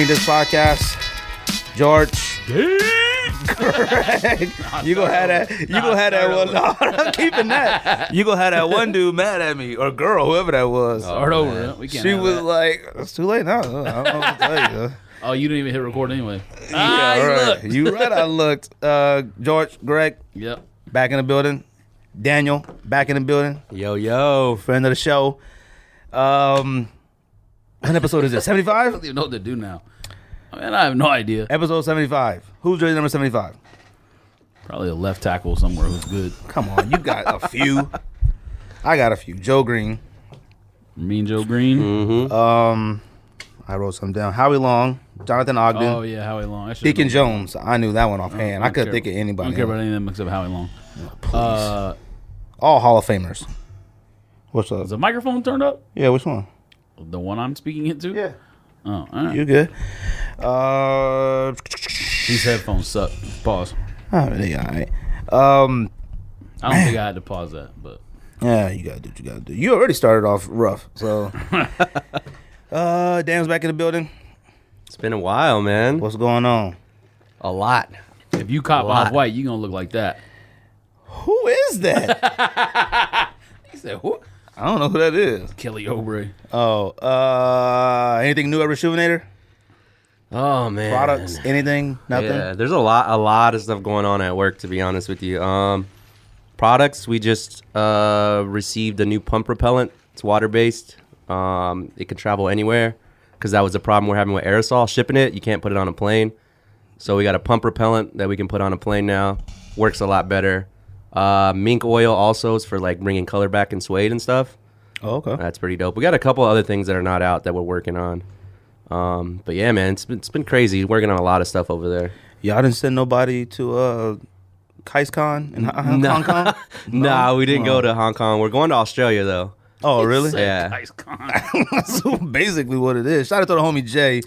listening to this podcast. George. Greg. You gonna have that. You gonna have that one. No, I'm keeping that. You gonna have that one dude mad at me or girl, whoever that was. Start over. We can't She was that. like, "It's too late now. I don't know what to tell you." Oh, you didn't even hit record anyway. Yeah, right. You right. I looked. George, Greg, Yep. back in the building. Daniel, back in the building. Yo. Friend of the show. What episode is this? I 75? don't even know what to do now. Man, I have no idea. Episode 75. Who's jersey number 75? Probably a left tackle somewhere who's good. Come on, you got a few. I got a few. Joe Green. Mean Joe Green. Mm-hmm. I wrote some down. Howie Long. Jonathan Ogden. Oh, yeah, Howie Long. Deacon Jones. I knew that one offhand. I couldn't think of I anybody. don't care about any of them except Howie Long. Please. All Hall of Famers. What's up? Is the microphone turned up? Yeah, which one? The one I'm speaking into? Yeah. Oh, all right. You good? These headphones suck. Pause. They all right. I don't think I had to pause that, but Yeah, you gotta do what you gotta do. You already started off rough, so. Dan's back in the building. It's been a while, man. What's going on? A lot. if you cop off white, you gonna look like that. Who is that? He said, "Who?" I don't know who that is. Kelly Oubre. Oh, anything new at Rejuvenator? Oh man. Products? Anything? Nothing? Yeah, there's a lot of stuff going on at work, to be honest with you. Products, we just received a new pump repellent. It's water-based. It can travel anywhere because that was the problem we're having with aerosol. Shipping it, you can't put it on a plane. So we got a pump repellent that we can put on a plane now. Works a lot better. Mink oil also is for like bringing color back in suede and stuff. Oh, okay. That's pretty dope. We got a couple other things that are not out that we're working on. But yeah, man, it's been crazy working on a lot of stuff over there. Y'all didn't send nobody to KaiSCon in Hong Kong? Nah, we didn't go to Hong Kong. We're going to Australia though. Oh, really? Yeah. Nice con. That's basically what it is. Shout out to the homie Jay.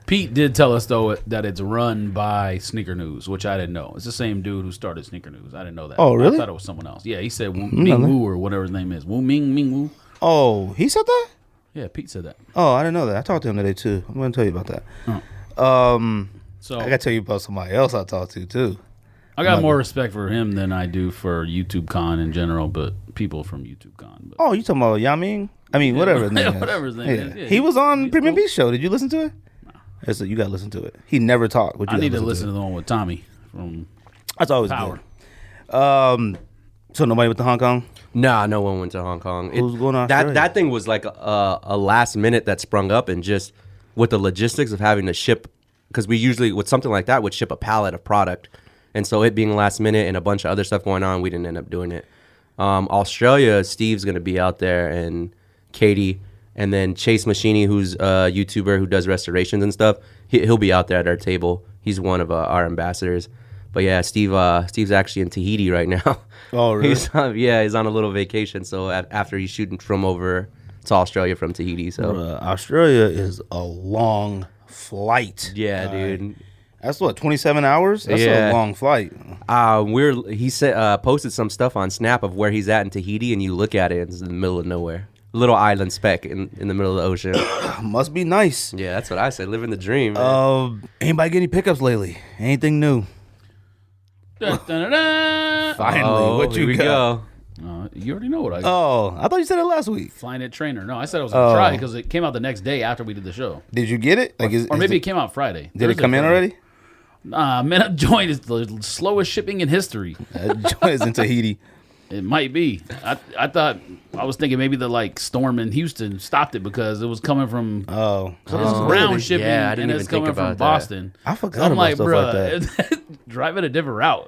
Pete did tell us though that it's run by Sneaker News, which I didn't know. It's the same dude who started Sneaker News. I didn't know that. Oh, really? I thought it was someone else. Yeah, he said Ming Wu or whatever his name is. Wu Ming Wu. Oh, he said that? Yeah, Pete said that. Oh, I didn't know that. I talked to him today, too. I'm going to tell you about that. So I got to tell you about somebody else I talked to, too. I got more respect for him than I do for YouTube Con in general, but people from YouTube Con. But Oh, you talking about Yaming? I mean, whatever his name is. whatever his name is. Yeah, he was on he's Premium cool. Beast Show. Did you listen to it? No. You got to listen to it. He never talked. But you I gotta need to listen to it. the one with Tommy from That's always Power. good. So nobody went to Hong Kong? Nah, no one went to Hong Kong. Who's going to Australia? That thing was like a last minute that sprung up, and just with the logistics of having to ship, because we usually with something like that would ship a pallet of product, and so it being last minute and a bunch of other stuff going on, we didn't end up doing it. Australia, Steve's gonna be out there, and Katie, and then Chase Machini, who's a YouTuber who does restorations and stuff. He'll be out there at our table. He's one of our ambassadors. But yeah, Steve's actually in Tahiti right now. Oh, really? He's on a little vacation. So after he's shooting from over to Australia from Tahiti. So Australia is a long flight. yeah, dude. That's what, 27 hours? That's Yeah. a long flight. He posted some stuff on Snap of where he's at in Tahiti, and you look at it, it's in the middle of nowhere. Little island speck in the middle of the ocean. Must be nice. Yeah, that's what I said. Living the dream. Man. Anybody get any pickups lately? Anything new? Da-da-da-da. Finally, what here you we got? go. You already know what I got. Oh, I thought you said it last week. Flying It Trainer. No, I said I was going to try because it came out the next day after we did the show. Did you get it? Or maybe it came out Friday. Did it Thursday, come in Friday. already? Nah, Man Up Joint is the slowest shipping in history. That joint is in Tahiti. It might be. I was thinking maybe the storm in Houston stopped it because it was coming from Oh, it's ground shipping, Yeah, I and didn't it's even think coming from about that. Boston. I forgot So I'm about like, stuff like bruh, driving a different route.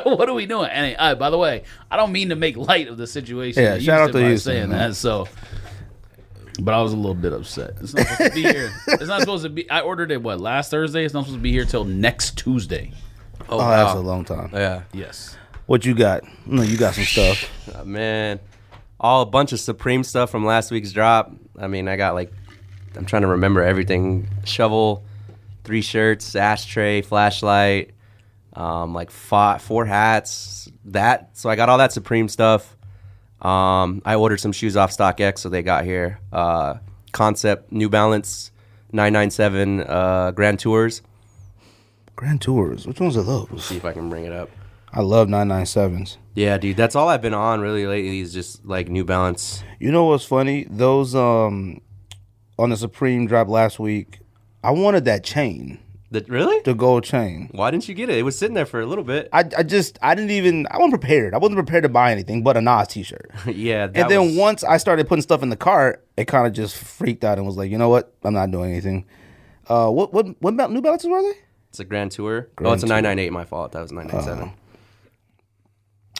What are we doing? And by the way, I don't mean to make light of the situation. Yeah, in shout out to by Houston, saying man. that. So, but I was a little bit upset. It's not supposed to be here. It's not supposed to be. I ordered it last Thursday. It's not supposed to be here till next Tuesday. Oh, that's a long time. Yeah. Yes. What you got? No, you got some stuff. Man, a bunch of Supreme stuff from last week's drop. I mean, I got I'm trying to remember everything. Shovel, 3 shirts, ashtray, flashlight, 4 hats. So I got all that Supreme stuff. I ordered some shoes off StockX, so they got here. Concept New Balance 997 Grand Tours. Grand Tours. Which ones are those? See if I can bring it up. I love 997s. Yeah, dude, that's all I've been on really lately is just like New Balance. You know what's funny? Those on the Supreme drop last week, I wanted that chain. Really? The gold chain. Why didn't you get it? It was sitting there for a little bit. I wasn't prepared. I wasn't prepared to buy anything but a Nas t-shirt. Yeah. And then once I started putting stuff in the cart, it kind of just freaked out and was like, you know what? I'm not doing anything. What New Balances were they? It's a Grand Tour. It's a Tour. 998. My fault. That was 997.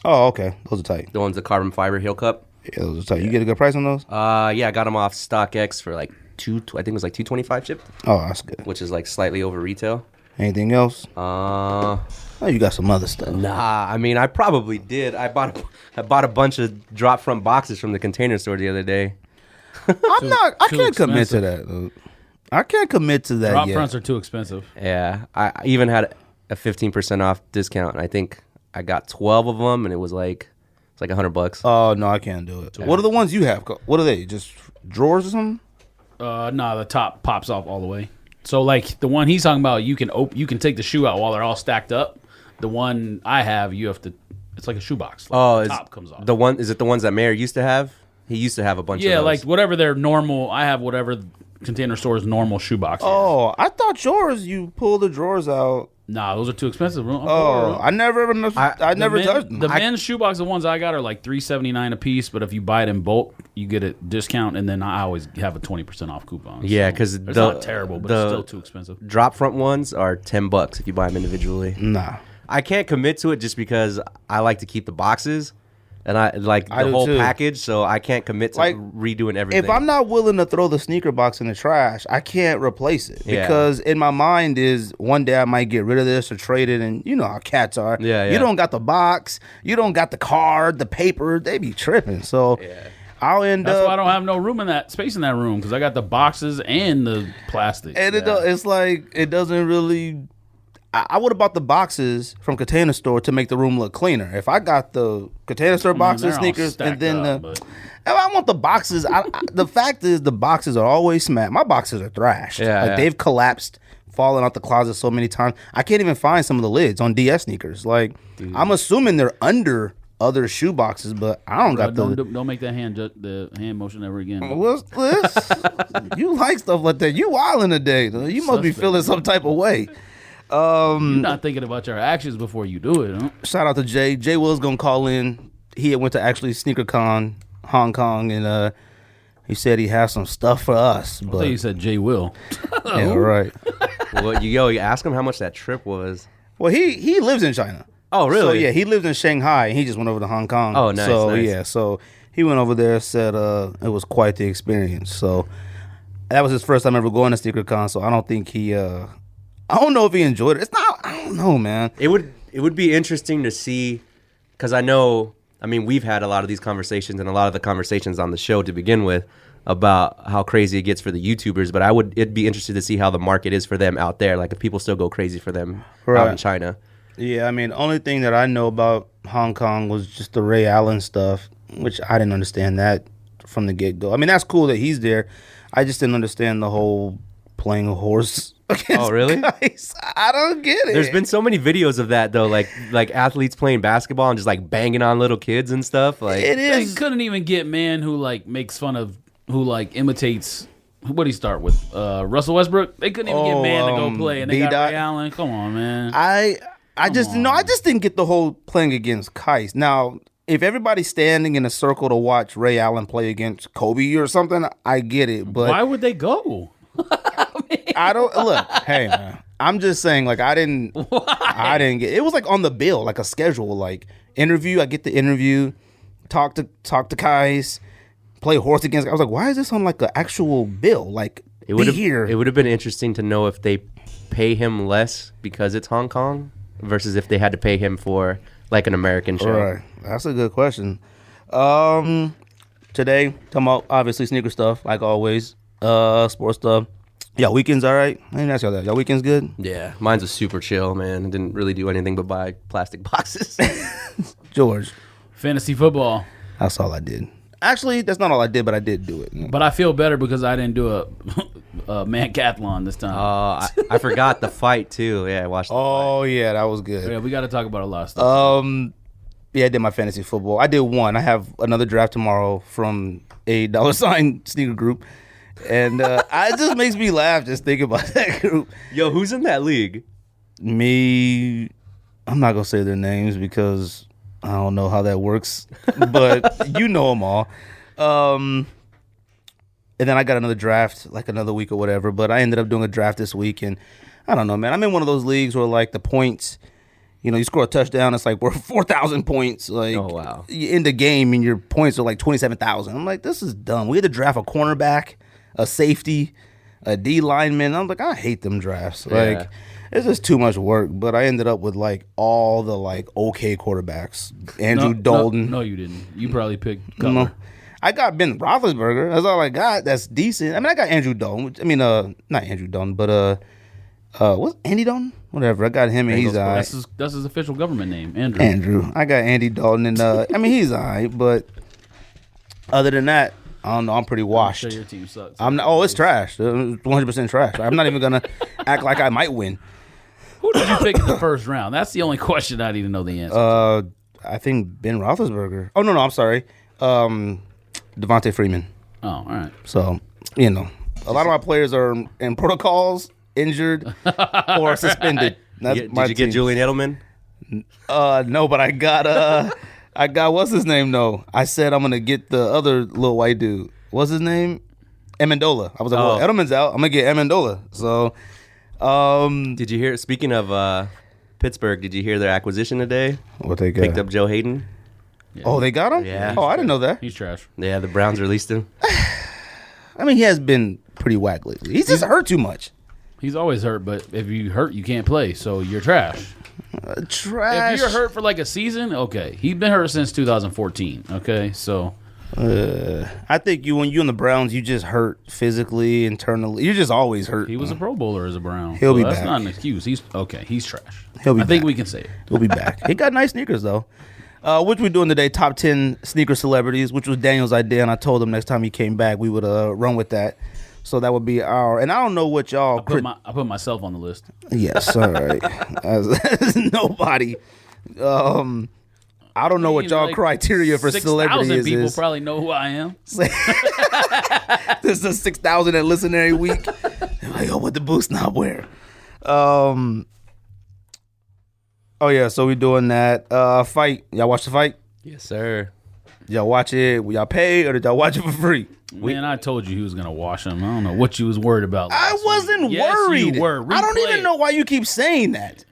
Oh, okay. Those are tight. The one's the carbon fiber heel cup. Yeah, those are tight. You get a good price on those? Yeah, I got them off StockX for like I think it was like $225 shipped. Oh, that's good. Which is like slightly over retail. Anything else? Oh, you got some other stuff. Nah, I mean, I probably did. I bought a bunch of drop front boxes from the Container Store the other day. I can't commit to that, dude. I can't commit to that Drop yet. fronts are too expensive. Yeah, I even had a 15% off discount. I think I got 12 of them, and it's like $100. Oh, no, I can't do it. What are the ones you have? What are they? Just drawers or something? No, the top pops off all the way. So like the one he's talking about, you can take the shoe out while they're all stacked up. The one I have, you have to. It's like a shoebox. Like the top comes off. Is it the ones that Mayer used to have? He used to have a bunch of those. Yeah, like whatever their normal. I have whatever Container Store's normal shoebox. Oh, I thought yours, you pull the drawers out. Nah, those are too expensive. I never touched them. The men's shoebox, the ones I got are like $3.79 a piece, but if you buy it in bulk, you get a discount, and then I always have a 20% off coupon. Yeah, because it's not terrible, but it's still too expensive. Drop front ones are $10 if you buy them individually. Nah, I can't commit to it just because I like to keep the boxes. And I like the whole package, so I can't commit to redoing everything. If I'm not willing to throw the sneaker box in the trash, I can't replace it. Because in my mind is one day I might get rid of this or trade it, and you know how cats are. Yeah. You don't got the box, you don't got the card, the paper, they be tripping. So I'll end up. That's why I don't have no room in that space in that room, because I got the boxes and the plastic. And it's like, it doesn't really. I would have bought the boxes from Container Store to make the room look cleaner. If I got the Container Store boxes, sneakers, and then if I want the boxes, the fact is the boxes are always smashed. My boxes are thrashed. They've collapsed, fallen out the closet so many times. I can't even find some of the lids on DS sneakers. Like, I'm assuming they're under other shoe boxes, but I don't got the. Don't make that hand motion ever again. What's this? You like stuff like that? You wilding today? Though. You must be feeling some type of way. You're not thinking about your actions before you do it, huh? Shout out to Jay. Jay Will's gonna call in. He had went to actually SneakerCon, Hong Kong, and he said he has some stuff for us. I thought you said Jay Will. Yeah, right. Well, you ask him how much that trip was. Well, he lives in China. Oh, really? So yeah, he lives in Shanghai, and he just went over to Hong Kong. Oh, nice. So nice. yeah, so he went over there. Said it was quite the experience. So that was his first time ever going to SneakerCon. So I don't think he. I don't know if he enjoyed it. It's not. I don't know, man. It would be interesting to see, because we've had a lot of these conversations and a lot of the conversations on the show to begin with about how crazy it gets for the YouTubers. But it'd be interesting to see how the market is for them out there. Like if people still go crazy for them out in China. Yeah, I mean, the only thing that I know about Hong Kong was just the Ray Allen stuff, which I didn't understand that from the get-go. I mean, that's cool that he's there. I just didn't understand the whole playing a horse. Oh, really? Guys. I don't get it. There's been so many videos of that though, like athletes playing basketball and just like banging on little kids and stuff. Like it is. They couldn't even get man who like makes fun of, who like imitates. What do you start with? Russell Westbrook. They couldn't even get man to go play, and they got Ray Allen. Come on, man. I just didn't get the whole playing against Kais. Now, if everybody's standing in a circle to watch Ray Allen play against Kobe or something, I get it. But why would they go? I don't look. Hey, man. I'm just saying. Like, I didn't get. It was like on the bill, like a schedule, like interview. I get the interview, talk to Kais, play horse against. I was like, why is this on like an actual bill? Like, it would have been interesting to know if they pay him less because it's Hong Kong versus if they had to pay him for like an American show. Right. That's a good question. Today, talking about obviously sneaker stuff, like always. Sports stuff. Yeah, weekend's all right. I didn't ask y'all that. Y'all weekend's good? Yeah, mine's a super chill, man. I didn't really do anything but buy plastic boxes. George. Fantasy football. That's all I did. Actually, that's not all I did, but I did do it. But I feel better because I didn't do Mancathlon this time. I forgot the fight too. Yeah, I watched. Oh yeah, that was good. Yeah, we got to talk about a lot of stuff. Yeah, I did my fantasy football. I did one. I have another draft tomorrow from a $sign sneaker group, and it just makes me laugh just thinking about that group. Yo, who's in that league? Me, I'm not gonna say their names because I don't know how that works, but you know them all. And then I got another draft like another week or whatever, but I ended up doing a draft this week, and I don't know, man. I'm in one of those leagues where like the points, you score a touchdown, it's like worth 4,000 points. Like, oh wow, you end the game and your points are like 27,000. I'm like, this is dumb. We had to draft a cornerback, a safety, a D lineman. I'm like, I hate them drafts. Like, it's just too much work. But I ended up with like all the like okay quarterbacks. Andrew Dalton. No, you didn't. You probably picked Cutler. No. I got Ben Roethlisberger. That's all I got. That's decent. I mean, I got Andrew Dalton. Not Andrew Dalton, but what's Andy Dalton? Whatever. I got him and he's all right. That's his official government name, Andrew. Andrew. I got Andy Dalton and I mean he's all right, but other than that, I don't know. I'm pretty washed. I'm sure your team sucks. It's trash. 100% trash. I'm not even gonna act like I might win. Who did you pick in the first round? That's the only question I need to know the answer. I think Ben Roethlisberger. Oh no, I'm sorry. Devontae Freeman. Oh, all right. So a lot of my players are in protocols, injured, or suspended. That's did you get Julian Edelman? No, but I got what's his name? No, I said I'm gonna get the other little white dude. What's his name? Amendola. I was like, well, Edelman's out. I'm gonna get Amendola. So, did you hear? Speaking of Pittsburgh, did you hear their acquisition today? What they got? Picked up Joe Hayden. Yeah. Oh, they got him? Yeah. Oh, I didn't know that. He's trash. Yeah, the Browns released him. I mean, he has been pretty whack lately. He's just hurt too much. He's always hurt, but if you hurt, you can't play, so you're trash. Trash. If you're hurt for like a season, okay. He's been hurt since 2014, okay? So I think when you're in the Browns, you just hurt physically, internally. You're just always hurt. he was a Pro Bowler as a Brown. He'll be that's back. not an excuse. He's trash. He'll be I think back. we can say it. He'll be back. He got nice sneakers, though. What we're doing today, top 10 sneaker celebrities, which was Daniel's idea, and I told him next time he came back, we would run with that. So that would be and I don't know what y'all... I put myself on the list. Yes, all right. As nobody... I don't know what y'all criteria for celebrity is. 6,000 people probably know who I am. This is 6,000 that listen every week. They're like, what the boost not wear? Oh, yeah, so we doing that fight. Y'all watch the fight? Yes, sir. Y'all watch it? Y'all pay or did y'all watch it for free? Man, I told you he was going to wash him. I don't know what you was worried about. I wasn't worried. You were. I don't even know why you keep saying that.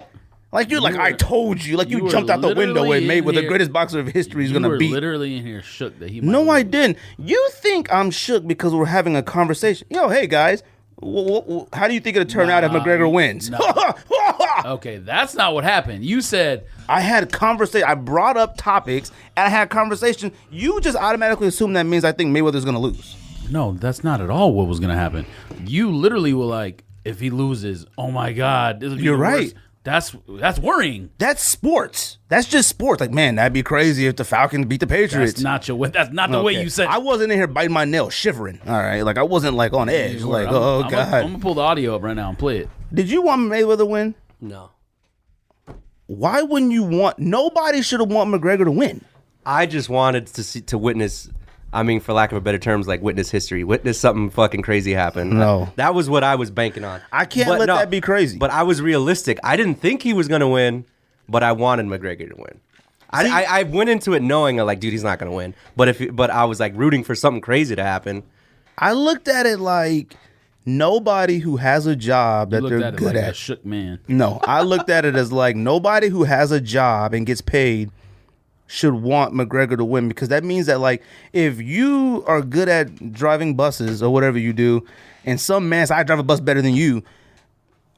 Like, you're like, I told you. Like, you jumped out the window and Mayweather, the greatest boxer of history, is going to beat. You were literally in here shook that he might No, lose. I didn't. You think I'm shook because we're having a conversation. Yo, hey, guys. How do you think it'll turn out if McGregor wins? No. Okay, that's not what happened. You said... I had conversation. I brought up topics, and I had conversation. You just automatically assume that means I think Mayweather's going to lose. No, that's not at all what was going to happen. You literally were like, if he loses, oh my God. This will be You're the right. worst. That's worrying. That's sports. That's just sports. Like, man, that'd be crazy if the Falcons beat the Patriots. That's not the way you said it. I wasn't in here biting my nails, shivering. All right, like I wasn't like on edge. Like, God. I'm gonna pull the audio up right now and play it. Did you want Mayweather to win? No. Why wouldn't you want? Nobody should have want McGregor to win. I just wanted to witness. I mean, for lack of a better terms, like witness history, witness something fucking crazy happen. No, that was what I was banking on. I can't let that be crazy. But I was realistic. I didn't think he was gonna win, but I wanted McGregor to win. I went into it knowing like, dude, he's not gonna win. But I was like rooting for something crazy to happen. I looked at it like nobody who has a job that they're good at. A shook man. No, I looked at it as like nobody who has a job and gets paid should want McGregor to win, because that means that like if you are good at driving buses or whatever you do, and some man says, I drive a bus better than you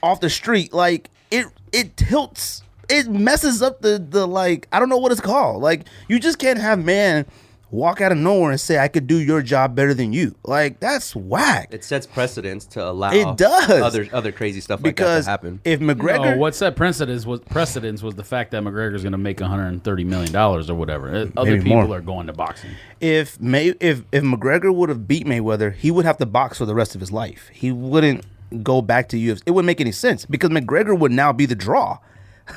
off the street, like it tilts, it messes up the like, I don't know what it's called. Like, you just can't have man walk out of nowhere and say, I could do your job better than you. Like, that's whack. It sets precedence to allow It does. other crazy stuff because like that to happen. If McGregor... No, what set precedence was the fact that McGregor's going to make $130 million or whatever. Other people more. are going to boxing. If McGregor would have beat Mayweather, he would have to box for the rest of his life. He wouldn't go back to UFC. It wouldn't make any sense because McGregor would now be the draw.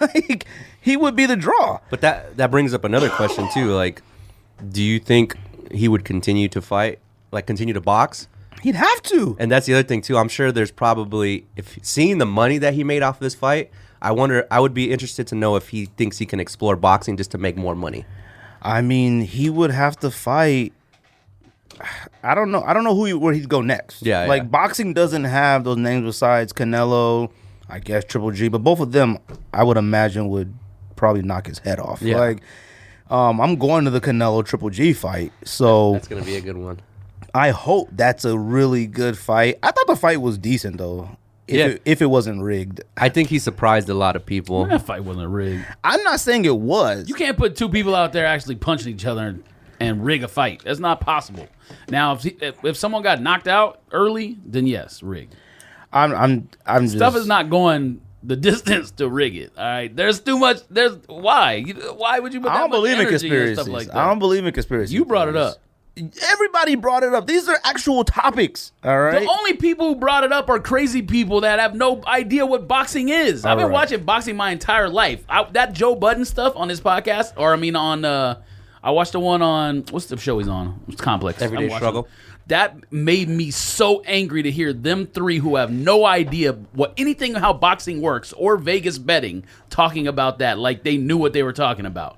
Like, he would be the draw. But that brings up another question too. Like, do you think he would continue to fight, like continue to box? He'd have to. And that's the other thing too. I'm sure there's probably, if seeing the money that he made off of this fight, I would be interested to know if he thinks he can explore boxing just to make more money. I mean, he would have to fight. I don't know where he'd go next. Yeah, like yeah. boxing doesn't have those names besides Canelo, I guess Triple G, but both of them I would imagine would probably knock his head off. Yeah. Like, I'm going to the Canelo Triple G fight, so That's gonna be a good one. I hope that's a really good fight. I thought the fight was decent though. If it wasn't rigged. I think he surprised a lot of people. That fight wasn't rigged. I'm not saying it was. You can't put two people out there actually punching each other and rig a fight. That's not possible. Now, if someone got knocked out early, then yes, rigged. I'm Stuff is not going the distance to rig it. All right, there's too much. Why would you put that I don't much believe in energy conspiracies. and stuff like that? I don't believe in conspiracies. You brought it up. Everybody brought it up. These are actual topics. All right. The only people who brought it up are crazy people that have no idea what boxing is. I've been watching boxing my entire life. That Joe Budden stuff on his podcast, I watched the one on, what's the show he's on? It's Complex. Everyday Struggle. That made me so angry to hear them three who have no idea how boxing works or Vegas betting talking about that like they knew what they were talking about.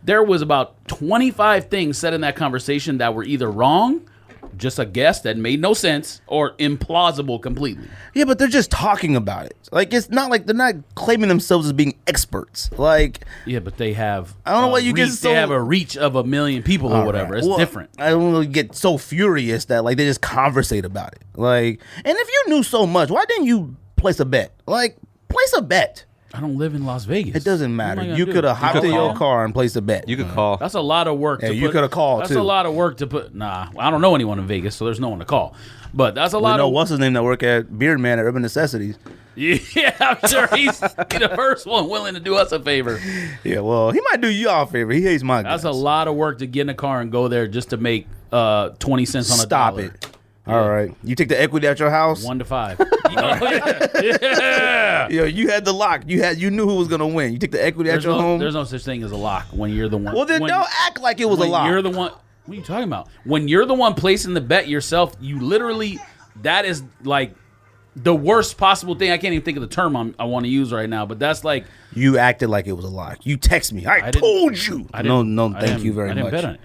There was about 25 things said in that conversation that were either wrong, just a guess that made no sense, or implausible completely. Yeah, but they're just talking about it. Like, it's not like they're not claiming themselves as being experts. Like, yeah, but they have. I don't know why you get so. They have a reach of 1 million people or whatever. Right. It's different. I don't really get so furious that like they just conversate about it. Like, and if you knew so much, why didn't you place a bet? Like, place a bet. I don't live in Las Vegas. It doesn't matter. You could have hopped in your car and placed a bet. You could call. That's a lot of work. You could have called. That's a lot of work to put. Nah, I don't know anyone in Vegas, so there's no one to call. But that's a lot of. What's his name that work at Beard Man at Urban Necessities? Yeah, I'm sure he's the first one willing to do us a favor. Yeah, well, he might do y'all a favor. He hates my guys. That's a lot of work to get in a car and go there just to make 20 cents on a dollar. Stop it. All right. You take the equity at your house? 1 to 5. Yeah. Yo, you had the lock. You knew who was gonna win. You take the equity at your home. There's no such thing as a lock when you're the one. Well, then don't act like it was a lock. You're the one. What are you talking about? When you're the one placing the bet yourself, you literally. That is like the worst possible thing. I can't even think of the term I want to use right now, but that's like you acted like it was a lock. You text me. I told you. No, thank you very much. I didn't bet on it.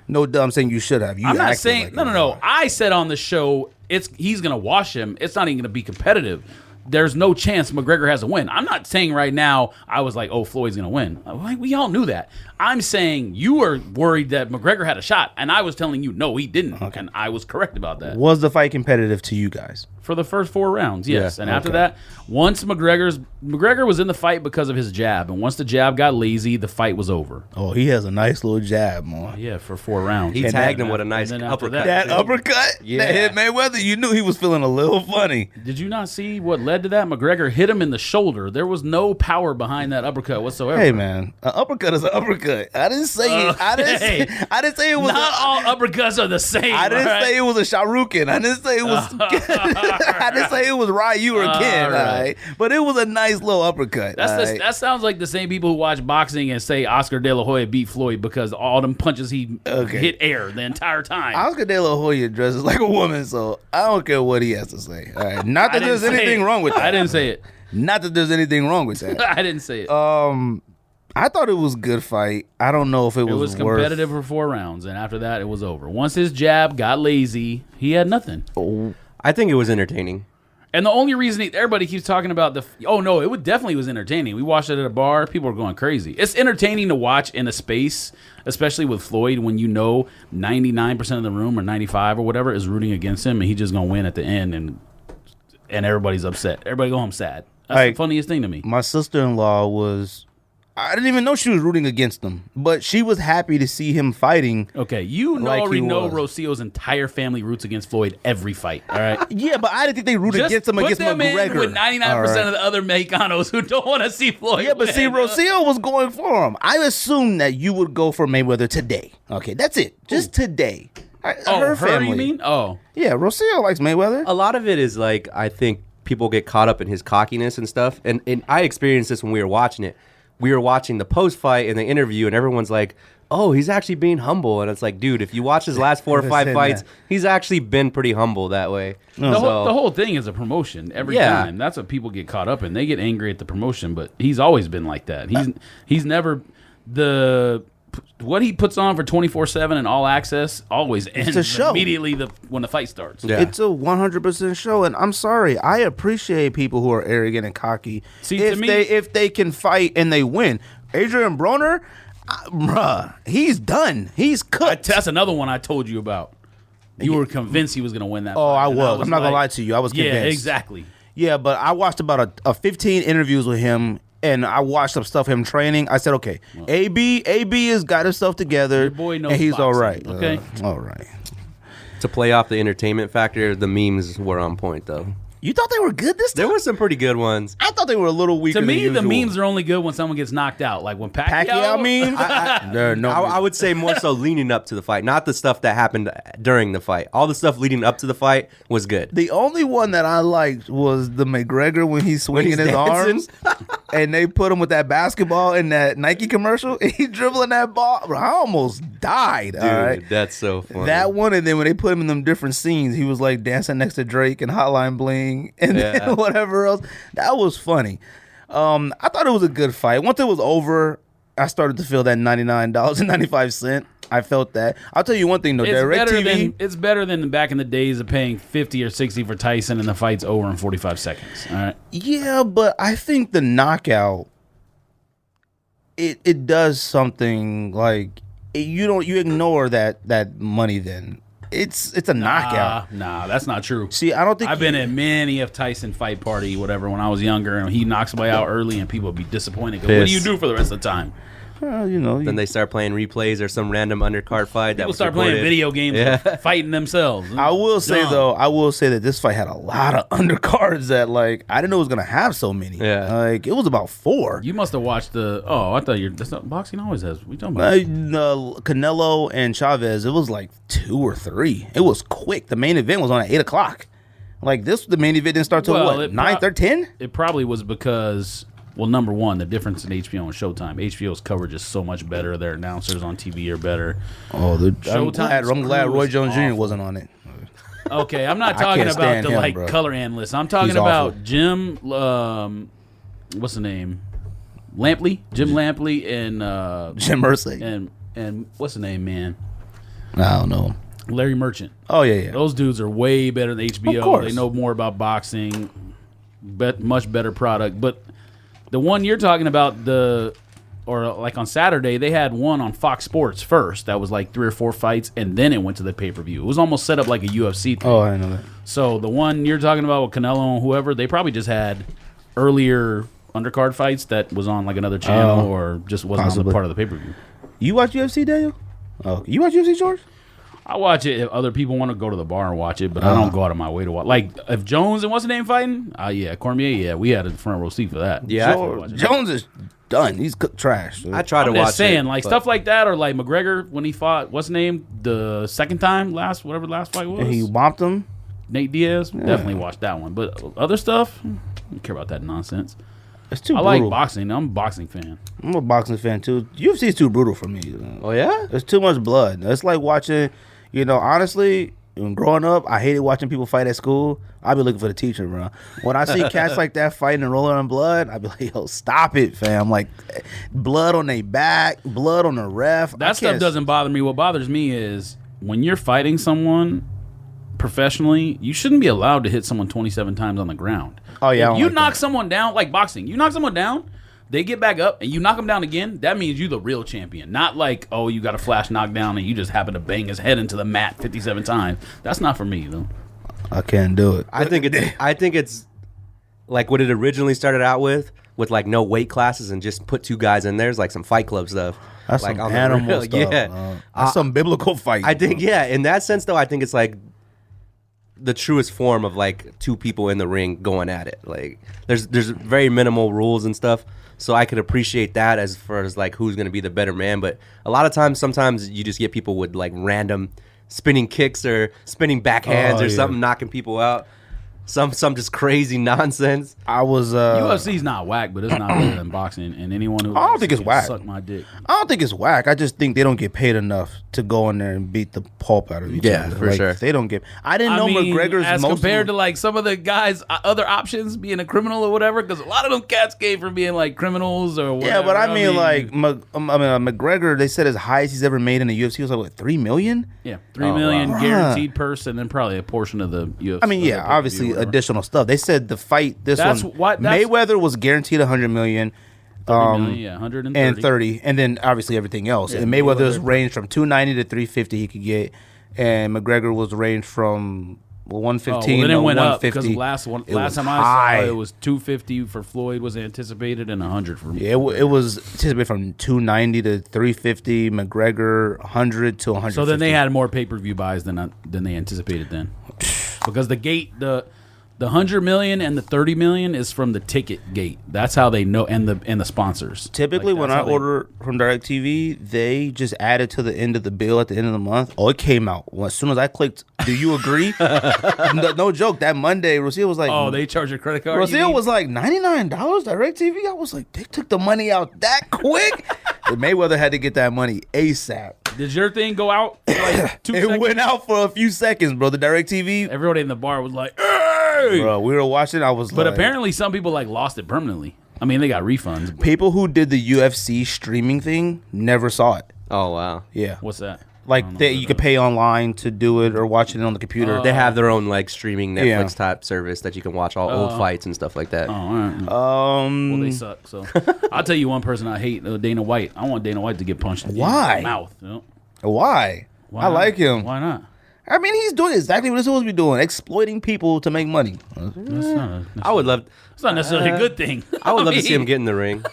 No, I'm saying you should have. I'm not saying no. I said on the show he's gonna wash him. It's not even gonna be competitive. There's no chance McGregor has a win. I'm not saying right now I was like, oh, Floyd's gonna win. Like, we all knew that. I'm saying you were worried that McGregor had a shot, and I was telling you no, he didn't, and I was correct about that. Was the fight competitive to you guys? For the first 4 rounds, yes. And after that, once McGregor was in the fight because of his jab, and once the jab got lazy, the fight was over. Oh, he has a nice little jab, man. Yeah, for 4 rounds. He tagged him with a nice uppercut. That uppercut that hit Mayweather, you knew he was feeling a little funny. Did you not see what led to that? McGregor hit him in the shoulder. There was no power behind that uppercut whatsoever. Hey, man, an uppercut is an uppercut. I didn't say it. I didn't say it was. Not all uppercuts are the same. I didn't say it was a Sharukin. I didn't say it was. I didn't say it was Ryu or Ken. Right. But it was a nice little uppercut. That sounds like the same people who watch boxing and say Oscar De La Hoya beat Floyd because all them punches he hit air the entire time. Oscar De La Hoya dresses like a woman, so I don't care what he has to say. All right. Not that there's anything wrong with that. I didn't say it. Not that there's anything wrong with that. I didn't say it. I thought it was a good fight. I don't know if it was competitive for 4 rounds, and after that, it was over. Once his jab got lazy, he had nothing. I think it was entertaining. And the only reason everybody keeps talking about it definitely was entertaining. We watched it at a bar. People were going crazy. It's entertaining to watch in a space, especially with Floyd, when you know 99% of the room or 95 or whatever is rooting against him, and he's just going to win at the end, and everybody's upset. Everybody go home sad. That's the funniest thing to me. My sister-in-law was I didn't even know she was rooting against him, but she was happy to see him fighting. Okay, you already know Rosillo's entire family roots against Floyd every fight. All right. Yeah, but I didn't think they rooted against him against McGregor. In with 99% of the other Mexicanos who don't want to see Floyd. Yeah, but see, Rosillo was going for him. I assumed that you would go for Mayweather today. Okay, that's it. Just today. Her family. You mean? Oh, yeah. Rosillo likes Mayweather. A lot of it is like I think people get caught up in his cockiness and stuff, and I experienced this when we were watching it. We were watching the post-fight and the interview, and everyone's like, oh, he's actually being humble. And it's like, dude, if you watch his last 4 or 5 fights, he's actually been pretty humble that way. The whole thing is a promotion every time. That's what people get caught up in. They get angry at the promotion, but he's always been like that. He's never what he puts on for 24/7 and All Access always ends immediately when the fight starts. Yeah. It's a 100% show, and I'm sorry. I appreciate people who are arrogant and cocky. See, if they can fight and they win. Adrian Broner, bruh, he's done. He's cooked. That's another one I told you about. You were convinced he was going to win that fight. I was. I'm not going to lie to you. I was convinced. Yeah, exactly. Yeah, but I watched about a 15 interviews with him. And I watched some stuff him training. I said, okay, AB has got himself together. Your boy knows and he's boxing, all right. Okay, all right. To play off the entertainment factor, the memes were on point though. You thought they were good this time? There were some pretty good ones. I thought they were a little weaker. To me, than the usual. memes are only good when someone gets knocked out, like when Pacquiao memes. I would say more so leading up to the fight, not the stuff that happened during the fight. All the stuff leading up to the fight was good. The only one that I liked was the McGregor when he's swinging his arms, and they put him with that basketball in that Nike commercial. And he's dribbling that ball. Bro, I almost died. Dude, all right? That's so funny. That one, and then when they put him in them different scenes, he was like dancing next to Drake and Hotline Bling, and then whatever else. That was funny. I thought it was a good fight. Once it was over, I started to feel that $99.95. I felt that. I'll tell you one thing though, it's better than back in the days of paying 50 or 60 for Tyson and the fight's over in 45 seconds. All right. Yeah, but I think the knockout it does something like you ignore that money then. It's a knockout. Nah, that's not true. See, I don't think I've been at many a Tyson fight party, whatever, when I was younger, and he knocks somebody out early, and people would be disappointed. What do you do for the rest of the time? Then they start playing replays or some random undercard fight. People start playing video games, fighting themselves. I will say that this fight had a lot of undercards that I didn't know it was gonna have so many. Yeah, it was about 4. You must have watched I thought that's not boxing always has. What are you talking about? Canelo and Chavez. It was 2 or 3. It was quick. The main event was on at 8:00. The main event didn't start till 9:10. It probably was because. Well, number one, the difference in HBO and Showtime. HBO's coverage is so much better. Their announcers on TV are better. Oh, I'm glad Roy Jones Jr. wasn't on it. Okay, I'm not talking about the color analysts. I'm talking about Jim. What's the name? Lampley, Jim Lampley, and Jim Irsay, and what's the name, man? I don't know. Larry Merchant. Oh yeah. Those dudes are way better than HBO. Of course. They know more about boxing, much better product, but. The one you're talking about, on Saturday, they had one on Fox Sports first. That was 3 or 4 fights, and then it went to the pay-per-view. It was almost set up like a UFC thing. Oh, I know that. So the one you're talking about with Canelo and whoever, they probably just had earlier undercard fights that was on another channel or just wasn't on the part of the pay-per-view. You watch UFC, Daniel? Oh, you watch UFC, George? I watch it if other people want to go to the bar and watch it, but I don't go out of my way to watch. If Jones and what's his name fighting? Cormier, we had a front row seat for that. Yeah, Jones is done. He's trash. Dude. I try to watch it. Stuff like that, or McGregor when he fought, what's his name, the second time, whatever the last fight was. And he whopped him. Nate Diaz, definitely watched that one. But other stuff, I don't care about that nonsense. It's too brutal. I like boxing. I'm a boxing fan. I'm a boxing fan too. UFC is too brutal for me. Oh yeah? There's too much blood. It's like watching, honestly, when growing up, I hated watching people fight at school. I'd be looking for the teacher, bro. When I see cats like that fighting and rolling in blood, I'd be like, yo, stop it, fam. Blood on their back, blood on the ref. That stuff doesn't bother me. What bothers me is when you're fighting someone professionally, you shouldn't be allowed to hit someone 27 times on the ground. Oh, yeah. If you knock someone down, like boxing, you knock someone down, they get back up, and you knock them down again, that means you're the real champion. Not you got a flash knockdown and you just happen to bang his head into the mat 57 times. That's not for me, though. I can't do it. I think it's like what it originally started out with with like no weight classes and just put 2 guys in there. It's like some Fight Club stuff. That's like some animal stuff. Yeah, that's some biblical fight. I think in that sense though, I think it's like the truest form of like 2 people in the ring going at it. Like there's very minimal rules and stuff, so I could appreciate that as far as like who's gonna be the better man. But a lot of times, sometimes you just get people with like random spinning kicks or spinning backhands or something, knocking people out. Some just crazy nonsense. I was UFC's not whack, but it's not better than boxing. And anyone who I don't think it's whack. Suck my dick. I don't think it's whack. I just think they don't get paid enough to go in there and beat the pulp out of each other. Yeah, for sure. They don't get. I didn't know McGregor's as most compared to like some of the guys' other options, being a criminal or whatever. Because a lot of them cats came from being like criminals or whatever. Yeah, but I mean like McGregor. They said his highest he's ever made in the UFC was like what, $3 million. Yeah, $3 million guaranteed purse, and then probably a portion of the UFC. I mean, yeah, obviously additional stuff. They said the fight Mayweather was guaranteed $100 million. 30 million, yeah, 130. And 30, and then obviously everything else. Yeah, and Mayweather's ranged from 290 to 350 he could get, and McGregor was ranged from 115 then it to went 150. Up because last time I saw it was 250 for Floyd was anticipated and 100 for me. Yeah, it was anticipated from 290 to 350. McGregor 100 to 150. So then they had more pay-per-view buys than they anticipated then, because the 100 million and the 30 million is from the ticket gate. That's how they know, and the sponsors. Typically, like, when I order from DirecTV, they just add it to the end of the bill at the end of the month. Oh, it came out. Well, as soon as I clicked, do you agree? no joke. That Monday, Rocio was like, oh, they charge your credit card? Rocio was like, $99 DirecTV? I was like, they took the money out that quick? And Mayweather had to get that money ASAP. Did your thing go out for like 2 seconds? It went out for a few seconds, bro. The DirecTV. Everybody in the bar was like, hey! Bro, we were watching. But apparently some people like lost it permanently. I mean, they got refunds. People who did the UFC streaming thing never saw it. Oh, wow. Yeah. What's that? Like you could pay online to do it or watch it on the computer. They have their own like streaming Netflix type service that you can watch all old fights and stuff like that. Oh, all right. Well, they suck. So I'll tell you one person I hate, Dana White. I want Dana White to get punched in the mouth. You know? Why? I like him. Why not? I mean, he's doing exactly what he's supposed to be doing, exploiting people to make money. I would love. It's not necessarily a good thing. I would love to see him get in the ring.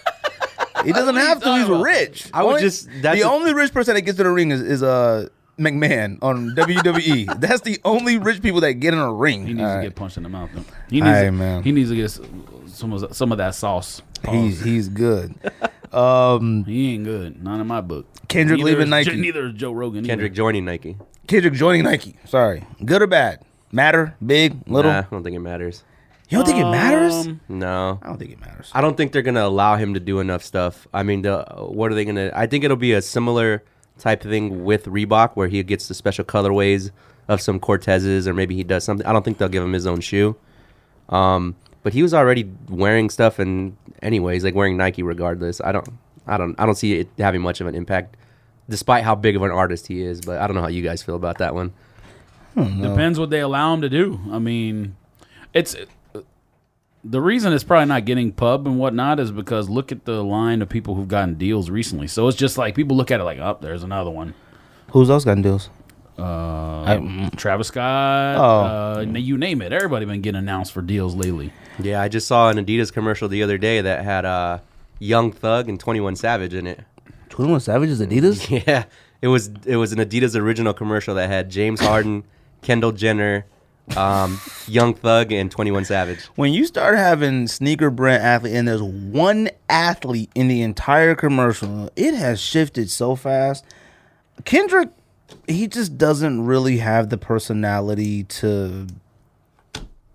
He doesn't have to. He's rich. The only rich person that gets in the ring is McMahon on WWE. That's the only rich people that get in a ring. He needs to get punched in the mouth. Though. He needs to get some of that sauce. He's good. He ain't good. Not in my book. Kendrick leaving Nike. Neither is Joe Rogan. Kendrick joining Nike. Kendrick joining Nike. Sorry. Good or bad? Matter? Big? Little? Nah, I don't think it matters. You don't think it matters? No. I don't think it matters. I don't think they're going to allow him to do enough stuff. I mean, what are they going to... I think it'll be a similar type of thing with Reebok where he gets the special colorways of some Cortezes, or maybe he does something. I don't think they'll give him his own shoe. But he was already wearing stuff, and anyways, like wearing Nike regardless. I don't see it having much of an impact, despite how big of an artist he is. But I don't know how you guys feel about that one. Depends what they allow him to do. I mean, it's the reason it's probably not getting pub and whatnot is because look at the line of people who've gotten deals recently. So it's just like people look at it like, oh, there's another one. Who's else gotten deals? Travis Scott. You name it. Everybody been getting announced for deals lately. Yeah, I just saw an Adidas commercial the other day that had Young Thug and 21 Savage in it. 21 Savage is Adidas? Yeah, it was an Adidas original commercial that had James Harden, Kendall Jenner, Young Thug, and 21 Savage. When you start having sneaker brand athlete and there's one athlete in the entire commercial, it has shifted so fast. Kendrick, he just doesn't really have the personality to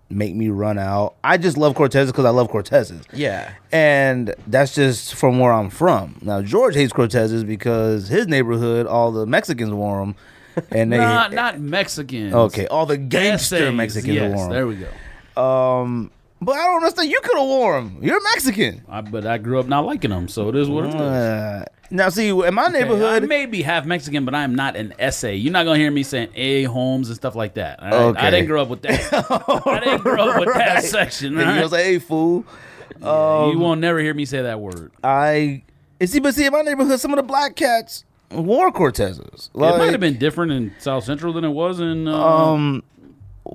make me run out. I just love Cortezes because I love Cortezes. Yeah. And that's just from where I'm from. Now, George hates Cortezes because his neighborhood, all the Mexicans wore them. And they not Mexicans. Okay, all the gangster Essays, Mexicans wore them. There we go. But I don't understand. You could have worn them. You're Mexican. But I grew up not liking them, so it is what it is. Now, see, in my neighborhood... I may be half Mexican, but I am not an essay. You're not going to hear me saying A. Holmes and stuff like that. Right? Okay. I didn't grow up with that. I didn't grow up with that section. Right? You was like, hey, fool. Yeah, you won't never hear me say that word. See, in my neighborhood, some of the black cats wore Cortezes. Like, it might have been different in South Central than it was in...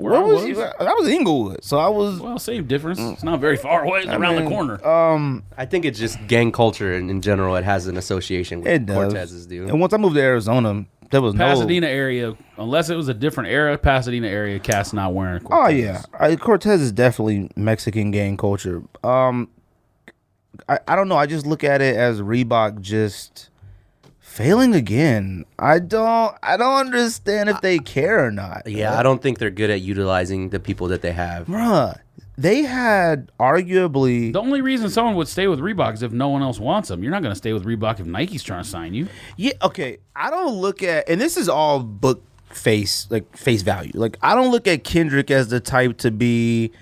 where I was. I was in Inglewood, so I was. Well, same difference. It's not very far away. It's around the corner. I think it's just gang culture in general. It has an association with It does. Cortez's, dude. And once I moved to Arizona, there was Pasadena area, unless it was a different era, Pasadena area cats not wearing Cortez. Oh yeah, Cortez is definitely Mexican gang culture. I don't know. I just look at it as Reebok just failing again. I don't understand if they care or not. Yeah, I don't think they're good at utilizing the people that they have. Bruh, they had arguably... The only reason someone would stay with Reebok is if no one else wants them. You're not going to stay with Reebok if Nike's trying to sign you. Yeah, okay. I don't look at... And this is all book face value. Like, I don't look at Kendrick as the type to be...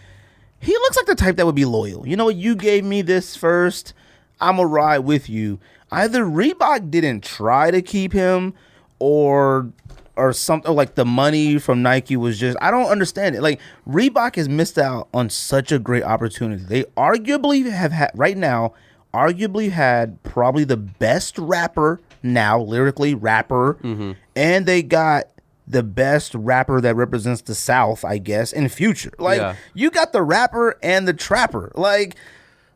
He looks like the type that would be loyal. You know what? You gave me this first. I'm going to ride with you. Either Reebok didn't try to keep him or something, like the money from Nike was just, I don't understand it. Like, Reebok has missed out on such a great opportunity. They arguably have had, right now, had probably the best rapper now, lyrically rapper, and they got the best rapper that represents the South, I guess, in Future. Like, you got the rapper and the trapper. Like,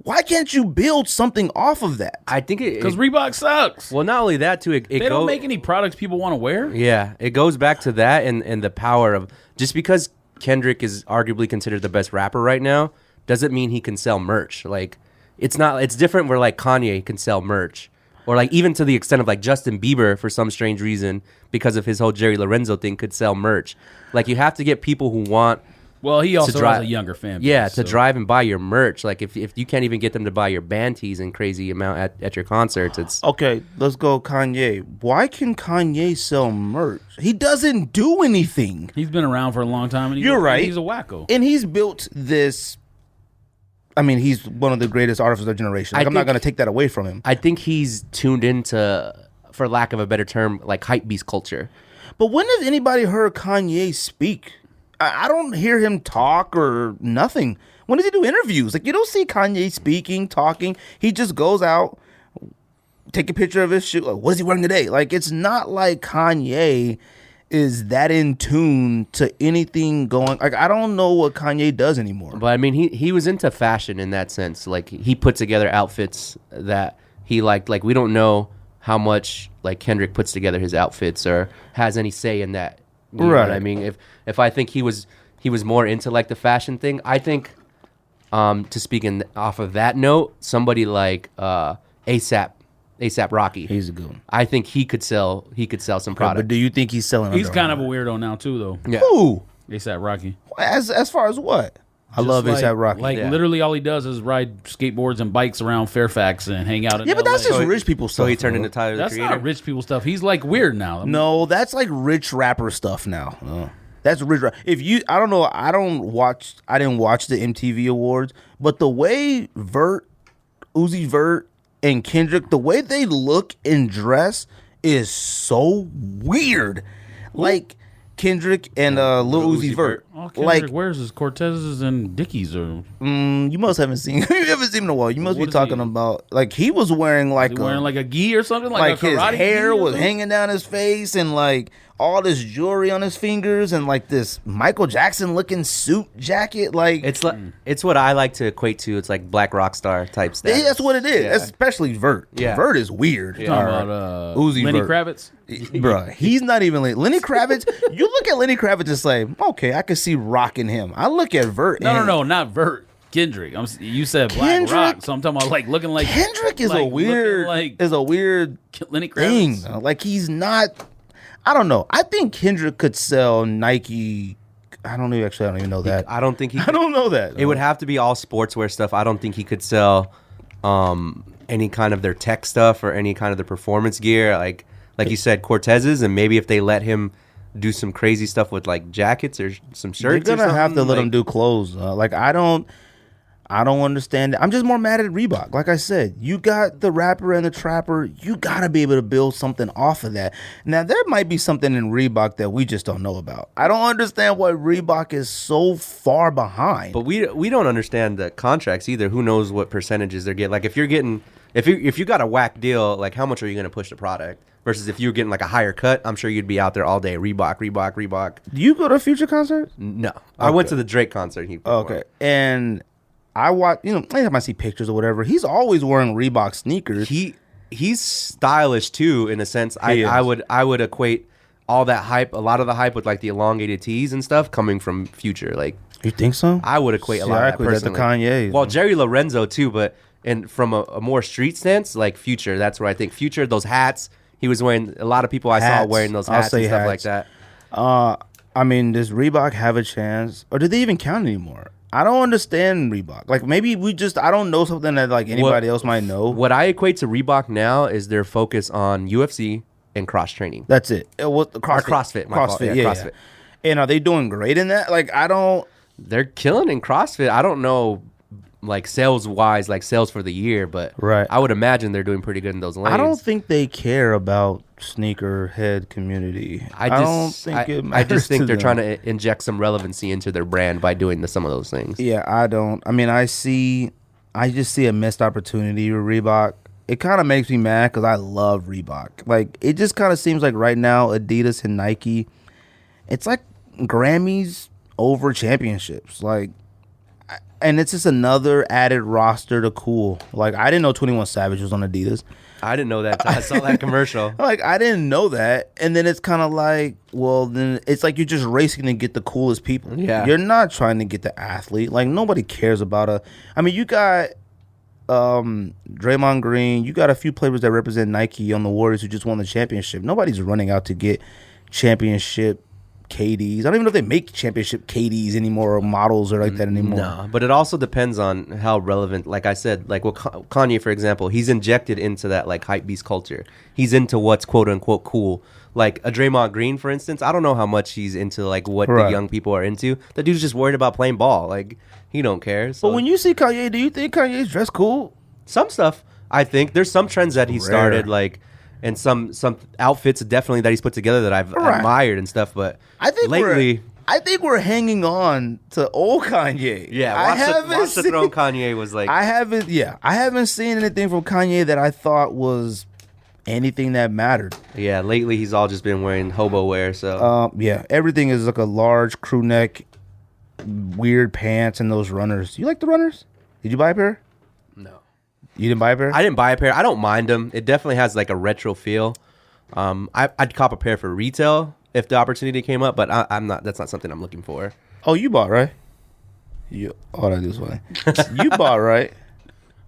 why can't you build something off of that? I think because Reebok sucks. Well, not only that, too. They don't make any products people want to wear. Yeah, it goes back to that and the power of just because Kendrick is arguably considered the best rapper right now doesn't mean he can sell merch. Like, it's different where like Kanye can sell merch, or like even to the extent of like Justin Bieber for some strange reason because of his whole Jerry Lorenzo thing could sell merch. Like, you have to get people who want. Well, he also has a younger fan base. Yeah, to drive and buy your merch. Like, if you can't even get them to buy your band tees in crazy amount at your concerts, it's... Okay, let's go Kanye. Why can Kanye sell merch? He doesn't do anything. He's been around for a long time. And You're right. He's a wacko. And he's built this... I mean, he's one of the greatest artists of their generation. Like, I'm not going to take that away from him. I think he's tuned into, for lack of a better term, like hype beast culture. But when has anybody heard Kanye speak? I don't hear him talk or nothing. When does he do interviews? Like, you don't see Kanye speaking, talking. He just goes out, take a picture of his shoe. Like, what is he wearing today? Like, it's not like Kanye is that in tune to anything going. Like, I don't know what Kanye does anymore. But I mean, he was into fashion in that sense. Like, he put together outfits that he liked. Like, we don't know how much like Kendrick puts together his outfits or has any say in that. You know what I mean? If I think he was more into like the fashion thing, I think to speak off of that note, somebody like ASAP Rocky. He's a good one. I think he could sell some product. But do you think he's selling? He's kind of a weirdo now too, though. Yeah. Who? ASAP Rocky. As far as what? I love ASAP Rocky. Like, literally all he does is ride skateboards and bikes around Fairfax and hang out in but that's just rich people stuff. So he turned into Tyler, that's the Creator? not rich people stuff. He's like weird now. No, that's like rich rapper stuff now. That's rich. If you, I don't know. I didn't watch the MTV Awards, but the way Uzi Vert, and Kendrick, the way they look and dress is so weird. Like Kendrick and Lil Uzi Vert. Oh, Kendrick wears his Cortezes and Dickies, or you must haven't seen. You haven't seen him in a while. You must be talking about like he was wearing like a gi or something, like his hair was hanging down his face and like all this jewelry on his fingers and like this Michael Jackson looking suit jacket. Like it's what I like to equate to. It's like black rock star type stuff. That's what it is. Yeah. Especially Vert. Yeah. Vert is weird. Yeah. Talking about Uzi Lenny Vert. Kravitz. Bruh, he's not even Lenny Kravitz. You look at Lenny Kravitz and say, okay, I can see rocking him. I look at Vert. No, not Vert. Kendrick. You said Black Rock, so I'm talking about like looking like Kendrick is a weird Lenny Kravitz thing. Like he's not. I don't know. I think Kendrick could sell Nike. I don't even know that. I don't think he. I don't know that. It would have to be all sportswear stuff. I don't think he could sell any kind of their tech stuff or any kind of their performance gear. Like you said, Cortez's, and maybe if they let him do some crazy stuff with like jackets or some shirts. They're gonna have to let him do clothes. I don't understand it. I'm just more mad at Reebok. Like I said, you got the rapper and the trapper. You got to be able to build something off of that. Now, there might be something in Reebok that we just don't know about. I don't understand why Reebok is so far behind. But we don't understand the contracts either. Who knows what percentages they're getting. Like if you're getting If you got a whack deal, like how much are you going to push the product? Versus if you were getting like a higher cut, I'm sure you'd be out there all day. Reebok. Do you go to Future concerts? No, I went to the Drake concert. And I watch. Anytime I see pictures or whatever, he's always wearing Reebok sneakers. He's stylish too, in a sense. I would equate all that hype, a lot of the hype with like the elongated tees and stuff coming from Future. Like, you think so? I would equate a lot of that personally. To Kanye. Well, Jerry Lorenzo too, but from a more street stance, like Future, that's where I think Future, those hats. He was wearing, a lot of people I saw wearing those hats and stuff like that. I mean, does Reebok have a chance? Or do they even count anymore? I don't understand Reebok. Like, maybe I don't know something that like anybody else might know. What I equate to Reebok now is their focus on UFC and cross training. That's it. CrossFit. CrossFit. And are they doing great in that? Like, they're killing in CrossFit. I don't know, like sales wise, like sales for the year, but I would imagine they're doing pretty good in those lanes. I don't think they care about sneakerhead community. I just think they're trying to inject some relevancy into their brand by doing some of those things. Yeah, I don't. I mean, I just see a missed opportunity with Reebok. It kind of makes me mad because I love Reebok. Like, it just kind of seems like right now Adidas and Nike, it's like Grammys over championships. Like, and it's just another added roster to cool. Like, I didn't know 21 Savage was on Adidas. I didn't know that. I saw that commercial. Like, I didn't know that. And then it's kind of like, well, then it's like you're just racing to get the coolest people. Yeah. You're not trying to get the athlete. Like, nobody cares about I mean, you got Draymond Green. You got a few players that represent Nike on the Warriors who just won the championship. Nobody's running out to get championship KDs. I don't even know if they make championship KDs anymore or models or like that anymore. No, but it also depends on how relevant. Like I said, like with Kanye, for example, he's injected into that like hype beast culture. He's into what's quote unquote cool. Like a Draymond Green, for instance, I don't know how much he's into like what the young people are into. The dude's just worried about playing ball. Like, he don't care. So. But when you see Kanye, do you think Kanye's dressed cool? Some stuff, I think. There's some trends that he started, like, and some outfits definitely that he's put together that I've admired and stuff. But I think lately, I think we're hanging on to old Kanye. Yeah, Watch the Throne Kanye was like, I haven't seen anything from Kanye that I thought was anything that mattered. Yeah, lately he's all just been wearing hobo wear. So everything is like a large crew neck, weird pants, and those runners. You like the runners? Did you buy a pair? No. You didn't buy a pair? I didn't buy a pair. I don't mind them. It definitely has like a retro feel. I'd cop a pair for retail if the opportunity came up, but I'm not. That's not something I'm looking for. Oh, you bought, right? That is funny. You bought, right?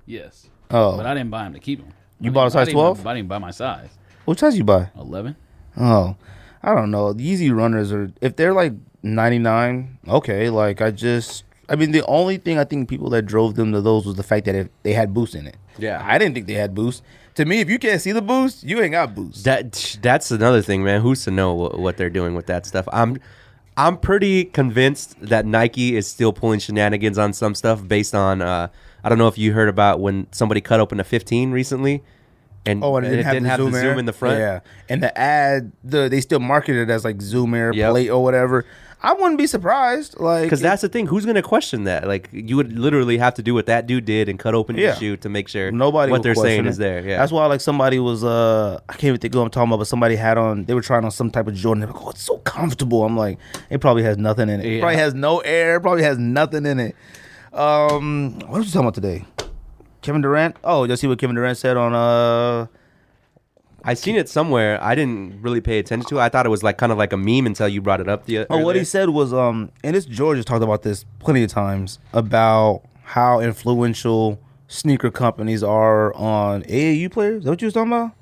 Yes. Oh, but I didn't buy them to keep them. You bought a size 12? I didn't buy my size. What size you buy? 11. Oh, I don't know. The Yeezy runners are, if they're like 99, okay. Like the only thing I think people that drove them to those was the fact that they had boost in it. Yeah. I didn't think they had boost. To me, if you can't see the boost, you ain't got boost. That's another thing, man. Who's to know what they're doing with that stuff? I'm pretty convinced that Nike is still pulling shenanigans on some stuff based on I don't know if you heard about when somebody cut open a 15 recently. And it didn't have the zoom in the front. Yeah, and the ad, they still marketed it as like Zoom Air plate or whatever. I wouldn't be surprised, like, because that's the thing. Who's going to question that? Like, you would literally have to do what that dude did and cut open your shoe to make sure what they're saying is there. Yeah, that's why like somebody was I can't even think of what I'm talking about, but somebody had on. They were trying on some type of Jordan. They're like, oh, it's so comfortable. I'm like, it probably has nothing in it. It probably has no air. Probably has nothing in it. What was you talking about today? Kevin Durant. Oh, just see what Kevin Durant said on I seen it somewhere. I didn't really pay attention to it. I thought it was like kind of like a meme until you brought it up. What he said was, and George has talked about this plenty of times about how influential sneaker companies are on AAU players. Is that what you was talking about?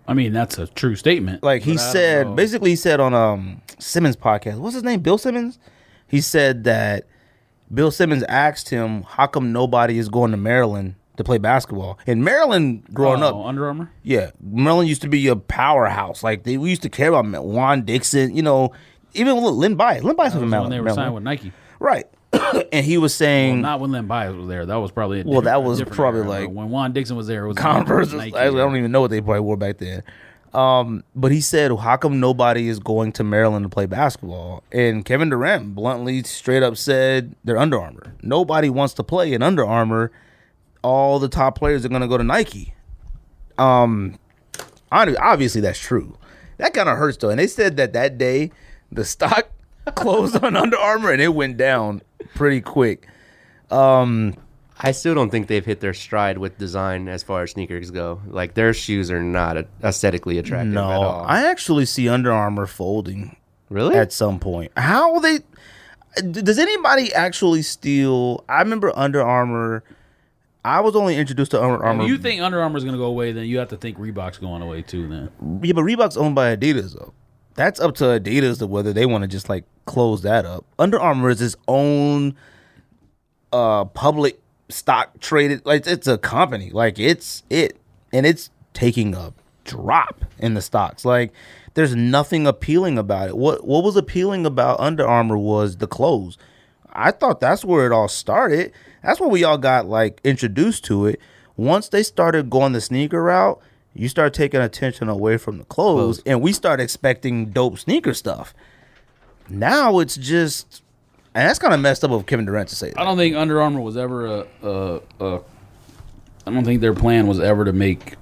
I mean, that's a true statement. Like he said on Simmons' podcast. What's his name? Bill Simmons. He said that Bill Simmons asked him, "How come nobody is going to Maryland to play basketball?" In Maryland, growing up, Under Armour. Yeah, Maryland used to be a powerhouse. Like we used to care about Juan Dixon. You know, even Lynn Bias. Lynn Bias was in Maryland. When they were signed with Nike, right? And he was saying, not when Lynn Bias was there. That was probably that was probably era. Like when Juan Dixon was there. It was Converse. Nike, I don't even know what they probably wore back then. But he said, how come nobody is going to Maryland to play basketball? And Kevin Durant bluntly straight up said they're Under Armour. Nobody wants to play in Under Armour all the top players are going to go to Nike. Obviously, that's true. That kind of hurts, though. And they said that day, the stock closed on Under Armour, and it went down pretty quick. I still don't think they've hit their stride with design as far as sneakers go. Like, their shoes are not aesthetically attractive at all. I actually see Under Armour folding. Really? At some point. How they... Does anybody actually steal... I remember Under Armour... I was only introduced to Under Armour. If you think Under Armour is going to go away, then you have to think Reebok's going away too. Then yeah, but Reebok's owned by Adidas though. That's up to Adidas to whether they want to just like close that up. Under Armour is its own public stock traded. Like it's a company. Like it's taking a drop in the stocks. Like there's nothing appealing about it. What was appealing about Under Armour was the clothes. I thought that's where it all started. That's where we all got like introduced to it. Once they started going the sneaker route, you start taking attention away from the clothes, and we start expecting dope sneaker stuff. Now it's just, and that's kind of messed up of Kevin Durant to say that. I don't think Under Armour was ever I don't think their plan was ever to make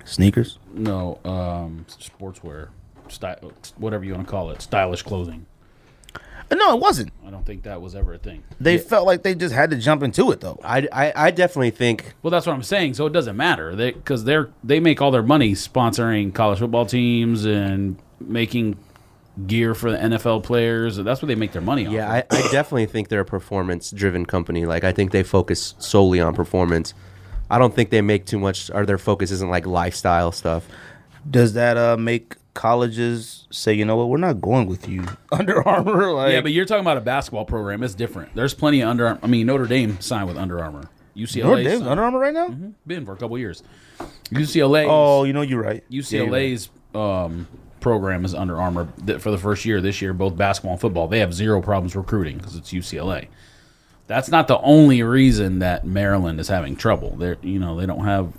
sneakers. No, sportswear, whatever you want to call it, stylish clothing. No, it wasn't. I don't think that was ever a thing. They felt like they just had to jump into it, though. I definitely think... Well, that's what I'm saying. So it doesn't matter. Because they make all their money sponsoring college football teams and making gear for the NFL players. That's what they make their money on. Yeah, I definitely think they're a performance-driven company. Like, I think they focus solely on performance. I don't think they make too much... Or their focus isn't, like, lifestyle stuff. Does that make... colleges say, you know what, we're not going with you, Under Armour? Like, yeah, but you're talking about a basketball program. It's different. There's plenty of Under Armour. I mean, Notre Dame signed with Under Armour. UCLA. Notre Dame's Under Armour right now? Mm-hmm. Been for a couple of years. UCLA. Oh, you know, you're right. UCLA's program is Under Armour for the first year. This year, both basketball and football, they have zero problems recruiting because it's UCLA. That's not the only reason that Maryland is having trouble. They don't have.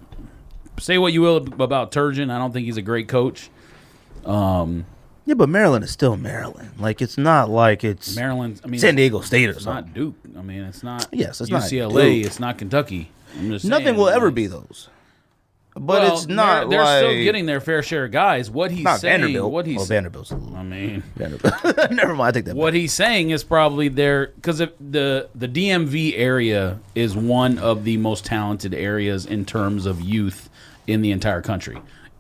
Say what you will about Turgeon. I don't think he's a great coach. Yeah, but Maryland is still Maryland. Like it's not like it's Maryland. I mean, San Diego State or it's something. not Duke. I mean, it's not. Yes, it's UCLA. not Duke. It's not Kentucky. I'm just Nothing saying, will ever be those. But it's not. They're like, still getting their fair share of guys. What he's not saying. Vanderbilt. What he's. Vanderbilt's a little. I mean, Vanderbilt. Never mind. I take that. What back. he's saying is probably there because the DMV area is one of the most talented areas in terms of youth in the entire country,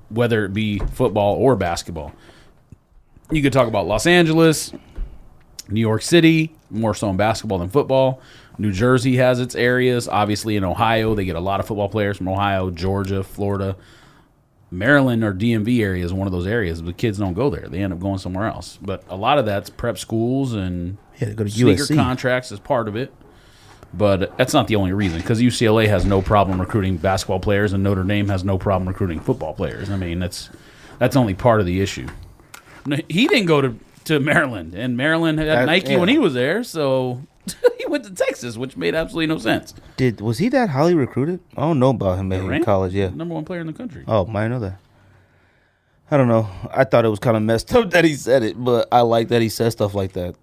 whether it be football or basketball. You could talk about Los Angeles, New York City, more so in basketball than football. New Jersey has its areas. Obviously, in Ohio, they get a lot of football players from Ohio, Georgia, Florida. Maryland or DMV area is one of those areas. The kids don't go there. They end up going somewhere else. But a lot of that's prep schools and they go to sneaker USC. Contracts is part of it. But that's not the only reason because UCLA has no problem recruiting basketball players and Notre Dame has no problem recruiting football players. I mean, that's only part of the issue. He didn't go to Maryland, and Maryland had Nike when he was there, so he went to Texas, which made absolutely no sense. Was he that highly recruited? I don't know about him in college. Yeah, number one player in the country. Oh, I know that. I don't know. I thought it was kind of messed up that he said it, but I like that he says stuff like that.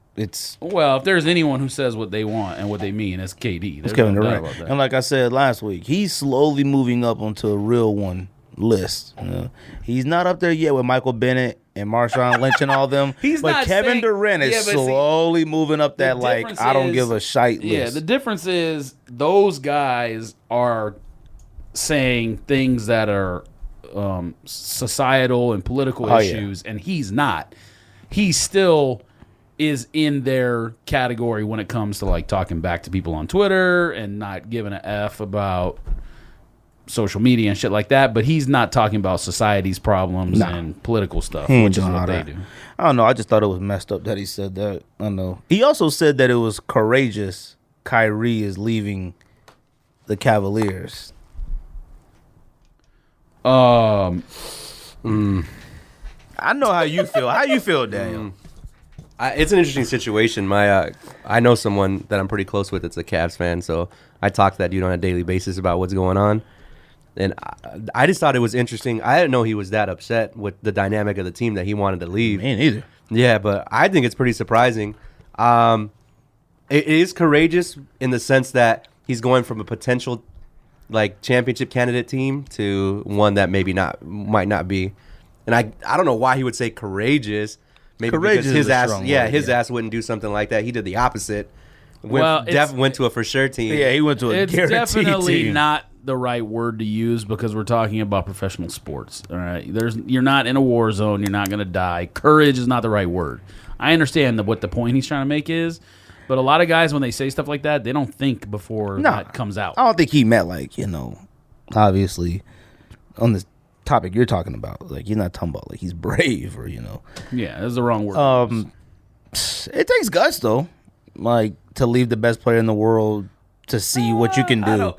Well, if there's anyone who says what they want and what they mean, it's KD. It's Kevin Durant. And like I said last week, he's slowly moving up onto a real one list. You know? He's not up there yet with Michael Bennett and Marshawn Lynch and all them. But Kevin Durant is slowly moving up that I don't give a shite list. Yeah, the difference is those guys are saying things that are societal and political issues, and he's not. He still is in their category when it comes to like talking back to people on Twitter and not giving a F about social media and shit like that, but he's not talking about society's problems and political stuff, which is what they do. I don't know. I just thought it was messed up that he said that. I don't know. He also said that it was courageous Kyrie is leaving the Cavaliers. I know how you feel. How you feel, Daniel? It's an interesting situation. I know someone that I'm pretty close with that's a Cavs fan, so I talk to that dude on a daily basis about what's going on. And I just thought it was interesting. I didn't know he was that upset with the dynamic of the team that he wanted to leave. Me neither. Yeah, but I think it's pretty surprising. It is courageous in the sense that he's going from a potential like championship candidate team to one that might not be. And I don't know why he would say courageous. Maybe courageous because his ass, word, ass wouldn't do something like that. He did the opposite. Well, Went to a for sure team. Yeah, he went to a It's guaranteed definitely team. not the right word to use because we're talking about professional sports. All right, you're not in a war zone. You're not going to die. Courage is not the right word. I understand what the point he's trying to make is, but a lot of guys when they say stuff like that, they don't think before that comes out. I don't think he meant like obviously on this topic you're talking about. Like, you're not talking about like he's brave or Yeah, that's the wrong word. It takes guts though, like to leave the best player in the world to see what you can do,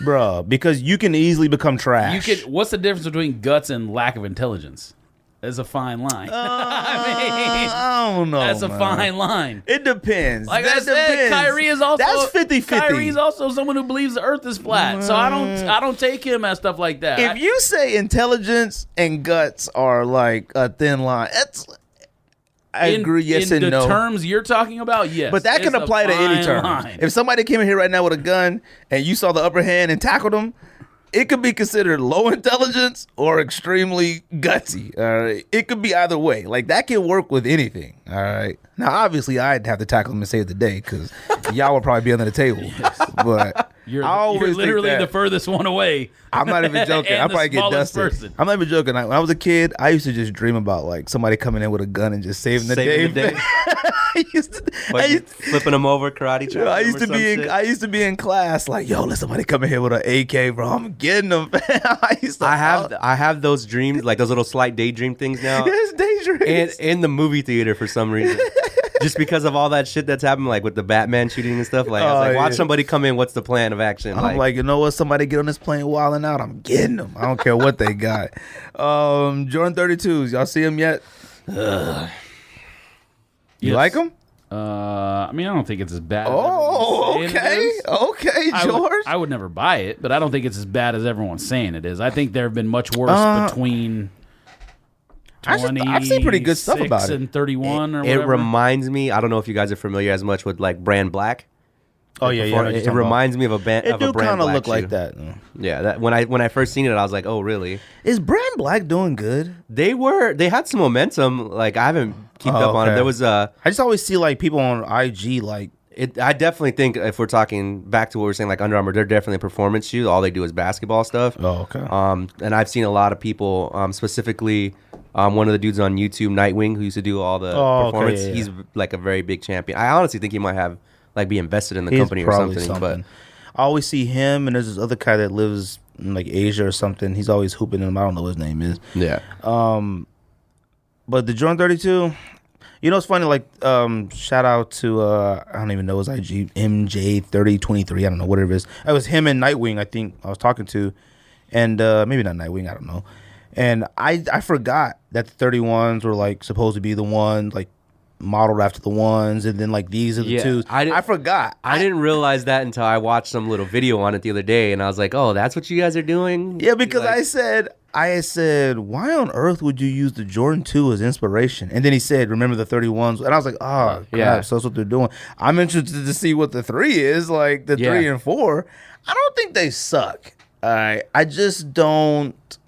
bruh. Because you can easily become trash. What's the difference between guts and lack of intelligence? There's a fine line. I don't know. That's a fine line. It depends. Like I said, Kyrie is also that's 50-50. Kyrie's also someone who believes the Earth is flat. So I don't take him as stuff like that. If you say intelligence and guts are like a thin line, I agree. Yes and no. In the terms you're talking about, yes. But that can apply to any term. Line. If somebody came in here right now with a gun and you saw the upper hand and tackled them, it could be considered low intelligence or extremely gutsy. All right, it could be either way. Like that can work with anything. All right. Now, obviously, I'd have to tackle him and save the day because y'all would probably be under the table. Yes. But you're literally the furthest one away. I'm not even joking. I'll probably get dusted. Person. I'm not even joking. When I was a kid, I used to just dream about like somebody coming in with a gun and just saving the day. I used to flipping them over, karate chopping. I used to be in class like, yo, let somebody come in here with an AK, bro. I'm getting them. I have those dreams, like those little slight daydream things now. It's dangerous. And in the movie theater for some reason. Just because of all that shit that's happened, like with the Batman shooting and stuff. Like, I was like, watch somebody come in. What's the plan of action? I'm like, you know what? Somebody get on this plane wilding out. I'm getting them. I don't care what they got. Jordan 32s. Y'all see them yet? You like them? I mean, I don't think it's as bad. Okay, George. I would never buy it, but I don't think it's as bad as everyone's saying it is. I think there have been much worse between. I've seen pretty good stuff about it. And 31 or whatever. It reminds me. I don't know if you guys are familiar as much with like brand black. Oh yeah. It reminds me of a brand. It do kind of look shoe. like that. Yeah, that when I first seen it, I was like, oh really? Is brand black doing good? They had some momentum. Like I haven't kept up on it. There was I just always see like people on IG like. I definitely think if we're talking back to what we were saying, like Under Armour, they're definitely a performance shoe. All they do is basketball stuff. Oh, okay. And I've seen a lot of people, specifically one of the dudes on YouTube, Nightwing, who used to do all the performance. Okay, yeah. He's like a very big champion. I honestly think he might have like be invested in the company or something. But I always see him, and there's this other guy that lives in like Asia or something. He's always hooping him. I don't know what his name is. Yeah. But the Jordan 32. You know, it's funny, like, shout out to, I don't even know his IG, MJ3023, I don't know, whatever it is. It was him and Nightwing, I think, I was talking to, and maybe not Nightwing, I don't know. And I forgot that the 31s were, like, supposed to be the ones, like, modeled after the ones, and then, like, these are the twos. I forgot. I didn't realize that until I watched some little video on it the other day, and I was like, oh, that's what you guys are doing? Yeah, because like, I said, why on earth would you use the Jordan 2 as inspiration? And then he said, remember the 31s? And I was like, oh, yeah, so that's what they're doing. I'm interested to see what the 3 is, like the 3 and 4. I don't think they suck. All right. I just don't.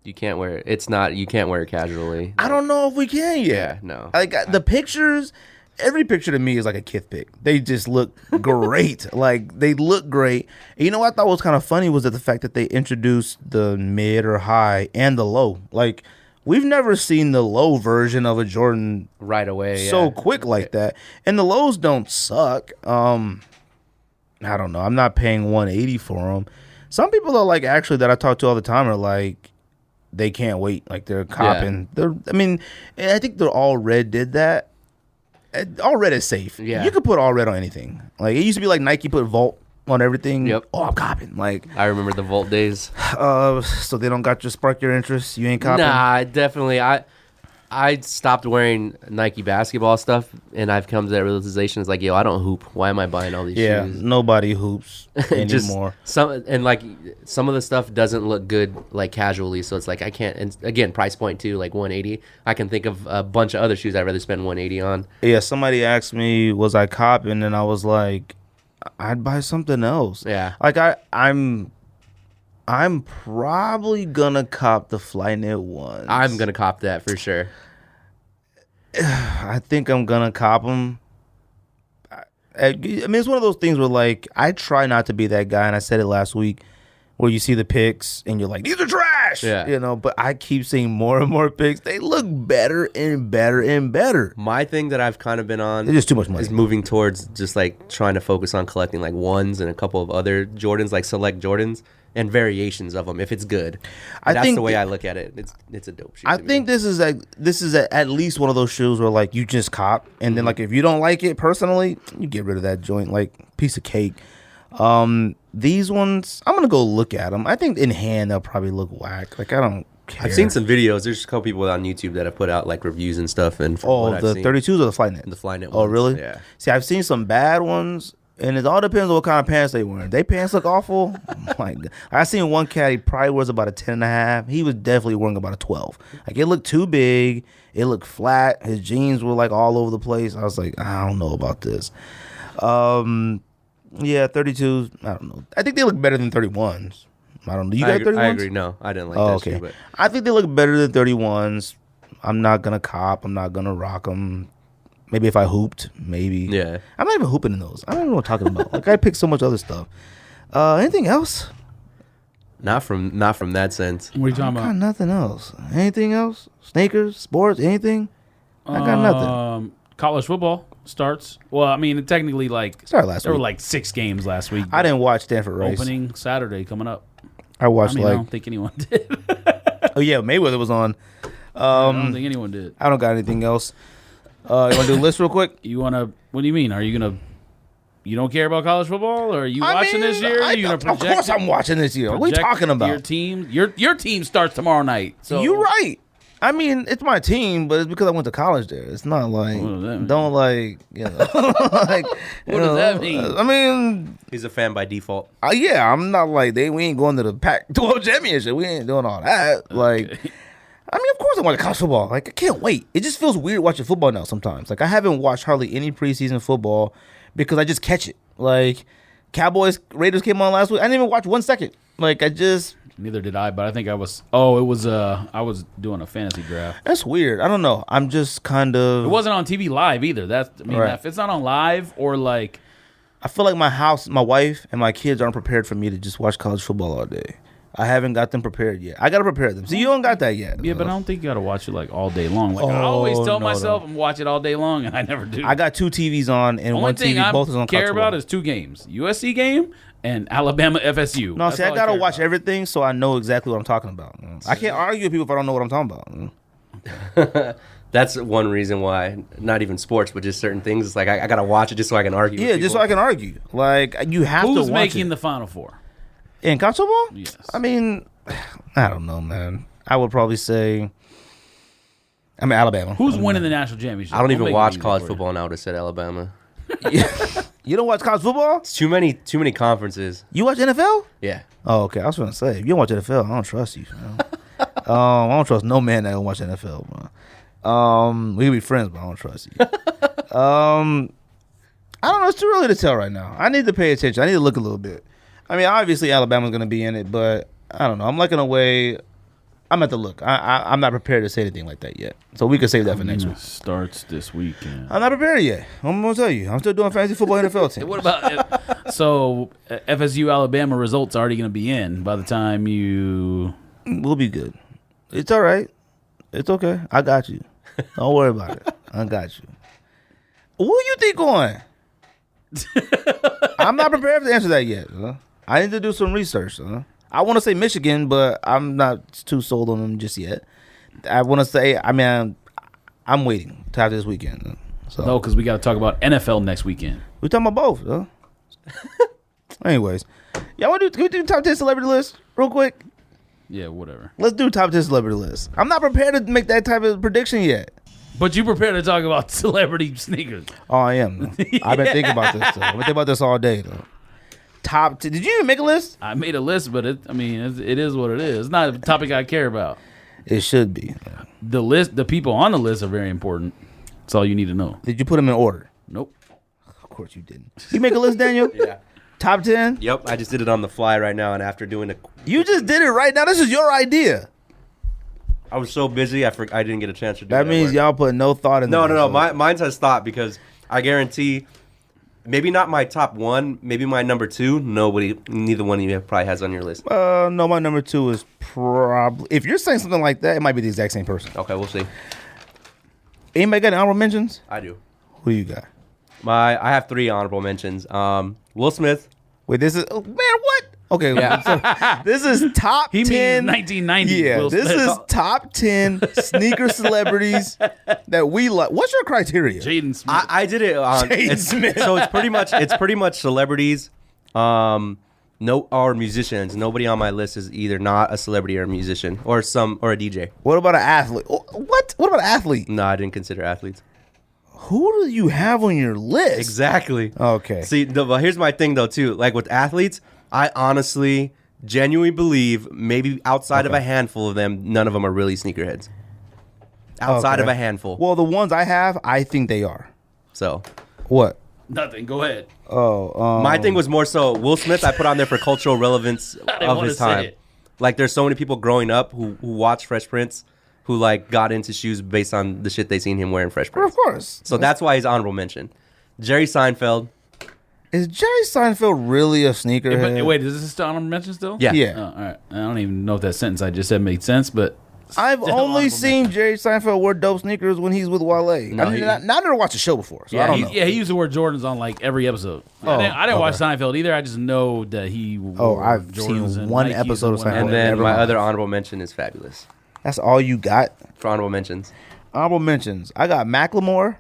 You can't wear it. You can't wear it casually. I don't know if we can yet. Yeah, no. Like the pictures. Every picture to me is like a Kith pic. They just look great. Like, they look great. And you know what I thought was kind of funny was that the fact that they introduced the mid or high and the low. Like, we've never seen the low version of a Jordan right away so quick like that. And the lows don't suck. I don't know. I'm not paying $180 for them. Some people are like, actually, that I talk to all the time are like, they can't wait. Like, they're copping. I think they're All Red did that. All Red is safe. Yeah. You could put All Red on anything. Like, it used to be like Nike put Volt on everything. Yep. Oh, I'm copping. Like, I remember the Volt days. So they don't spark your interest? You ain't copping? Nah, definitely. I stopped wearing Nike basketball stuff, and I've come to that realization. It's like, yo, I don't hoop. Why am I buying all these shoes? Yeah, nobody hoops anymore. Some of the stuff doesn't look good like casually, so it's like I can't. And again, price point too, like $180. I can think of a bunch of other shoes I'd rather spend $180 on. Yeah, somebody asked me, was I copping, and I was like, I'd buy something else. Yeah. Like I'm probably gonna cop the Flyknit ones. I'm gonna cop that for sure. I think I'm gonna cop them. I mean, it's one of those things where, like, I try not to be that guy, and I said it last week, where you see the pics and you're like, these are trash, you know. But I keep seeing more and more pics. They look better and better and better. My thing that I've kind of been on, it's just too much money, is moving towards just like trying to focus on collecting like ones and a couple of other Jordans, like select Jordans and variations of them if it's good. That's the way I look at it. It's a dope shoe. I think this is at least one of those shoes where, like, you just cop, and then, like, if you don't like it personally, you get rid of that joint, like, piece of cake. These ones, I'm gonna go look at them. I think in hand they'll probably look whack. Like, I don't care. I've seen some videos. There's a couple people on YouTube that have put out like reviews and stuff. And the 32s or the Flyknit? The Flyknit ones. Oh, really? Yeah. See, I've seen some bad ones, and it all depends on what kind of pants they wearing. They pants look awful. My God. I seen one cat, he probably wears about a 10.5. He was definitely wearing about a 12. Like, it looked too big. It looked flat. His jeans were like all over the place. I was like, I don't know about this. Yeah, 32s. I don't know. I think they look better than 31s. I don't know. You got 31s? I agree. No, I didn't like that shoe. But I think they look better than 31s. I'm not going to cop. I'm not going to rock them. Maybe if I hooped, maybe. Yeah. I'm not even hooping in those. I don't know what I'm talking about. Like, I picked so much other stuff. Anything else? Not from that sense. What are you talking I got about? nothing else. Anything else? Sneakers, sports, anything? I got nothing. College football starts. Well, I mean, technically, like, started last there week. were like 6 games last week. I didn't watch Stanford race. Opening Saturday coming up. I watched I don't think anyone did. Oh yeah, Mayweather was on. I don't think anyone did. I don't got anything else. You want to do a list real quick? You want to? What do you mean? Are you gonna? You don't care about college football? Or are you watching this year? Are you gonna project? Of course, I'm watching this year. What are you talking about? Your team. Your team starts tomorrow night. So you're right. I mean, it's my team, but it's because I went to college there. It's not like don't like like. What does that mean? I mean, he's a fan by default. Yeah, I'm not like we ain't going to the Pac-12 championship. We ain't doing all that. Like, I mean, of course I watch college football. Like, I can't wait. It just feels weird watching football now sometimes. Like, I haven't watched hardly any preseason football because I just catch it. Like, Cowboys Raiders came on last week. I didn't even watch 1 second. Like, I just. Neither did I, but I think I was. Oh, it was. I was doing a fantasy draft. That's weird. I don't know. I'm just kind of. It wasn't on TV live either. If it's not on live or like. I feel like my house, my wife, and my kids aren't prepared for me to just watch college football all day. I haven't got them prepared yet. I got to prepare them. See, you don't got that yet. Yeah, but I don't think you got to watch it like all day long. Like I always tell myself I'm watch it all day long, and I never do. I got 2 TVs on, and one TV both is on. Care about is 2 games: USC game and Alabama FSU. No, see, I gotta watch everything so I know exactly what I'm talking about. I can't argue with people if I don't know what I'm talking about. That's one reason why, not even sports, but just certain things. It's like I gotta watch it just so I can argue. Yeah, just so I can argue. Like, you have to watch it. Who's making the Final Four? In college football? Yes. I mean, I don't know, man. I would probably say, Alabama. Who's winning the national championship? I don't even watch college football, and I would have said Alabama. You don't watch college football? It's too many conferences. You watch NFL? Yeah. Oh, okay. I was gonna say, if you don't watch NFL, I don't trust you. I don't trust no man that don't watch NFL, bro. We can be friends, but I don't trust you. I don't know. It's too early to tell right now. I need to pay attention. I need to look a little bit. I mean, obviously Alabama's gonna be in it, but I don't know. I'm looking away. I'm at the look. I'm not prepared to say anything like that yet. So we can save that for next week. Starts this weekend. I'm not prepared yet. I'm going to tell you. I'm still doing fantasy football NFL team. What about so FSU Alabama results already going to be in by the time you... We'll be good. It's all right. It's okay. I got you. Don't worry about it. I got you. Who you think going? I'm not prepared to answer that yet. I need to do some research. I want to say Michigan, but I'm not too sold on them just yet. I want to say, I'm waiting to have this weekend. So. No, because we got to talk about NFL next weekend. We're talking about both. Anyways, can we do top 10 celebrity list real quick? Yeah, whatever. Let's do top 10 celebrity list. I'm not prepared to make that type of prediction yet. But you prepared to talk about celebrity sneakers. Oh, I am. I've been thinking about this. I've been thinking about this all day, though. Top 10. Did you even make a list? I made a list, but it is what it is. It's not a topic I care about. It should be. The people on the list are very important. That's all you need to know. Did you put them in order? Nope. Of course you didn't. You make a list, Daniel? Yeah. Top 10? Yep. I just did it on the fly right now, and after doing You just did it right now. This is your idea. I was so busy, I didn't get a chance to do That means work. y'all put no thought in No. So. Mine has thought because I guarantee, maybe not my top one, maybe my number two. Neither one of you probably has on your list. No, my number 2 is probably. If you're saying something like that, it might be the exact same person. Okay, we'll see. Anybody got any honorable mentions? I do. Who you got? I have 3 honorable mentions. Will Smith. Wait, this is man. What? Okay, so this is top 10. He means 1990. Yeah, Will this Smith. is top 10 sneaker celebrities that we like. What's your criteria? Jaden Smith. I did it on. Jaden Smith. So it's pretty much celebrities. Or musicians. Nobody on my list is either not a celebrity or a musician or a DJ. What about an athlete? What? What about an athlete? No, I didn't consider athletes. Who do you have on your list? Exactly. Okay. See, but here's my thing though too. Like with athletes, I honestly, genuinely believe maybe outside of a handful of them, none of them are really sneakerheads. Outside of a handful. Well, the ones I have, I think they are. So What? Nothing. Go ahead. my thing was more so Will Smith. I put on there for cultural relevance of wanna his say time. it. Like there's so many people growing up who watched Fresh Prince, who like got into shoes based on the shit they seen him wearing Fresh Well, Prince. of course. So that's why he's honorable mention. Jerry Seinfeld. Is Jerry Seinfeld really a sneakerhead? But wait, is this still honorable mention still? Yeah. Yeah. Oh, all right. I don't even know if that sentence I just said made sense, but I've still only honorable seen Jerry Seinfeld wear dope sneakers when he's with Wale. No, I've never watched the show before, so I Yeah, don't know. he used the word Jordans on like every episode. I didn't watch Seinfeld either. I just know that he wore I've Jordans seen and one Nikes episode of whatnot. Seinfeld. And then never my mind. other honorable mention is Fabulous. That's all you got? For honorable mentions. Honorable mentions. I got Macklemore,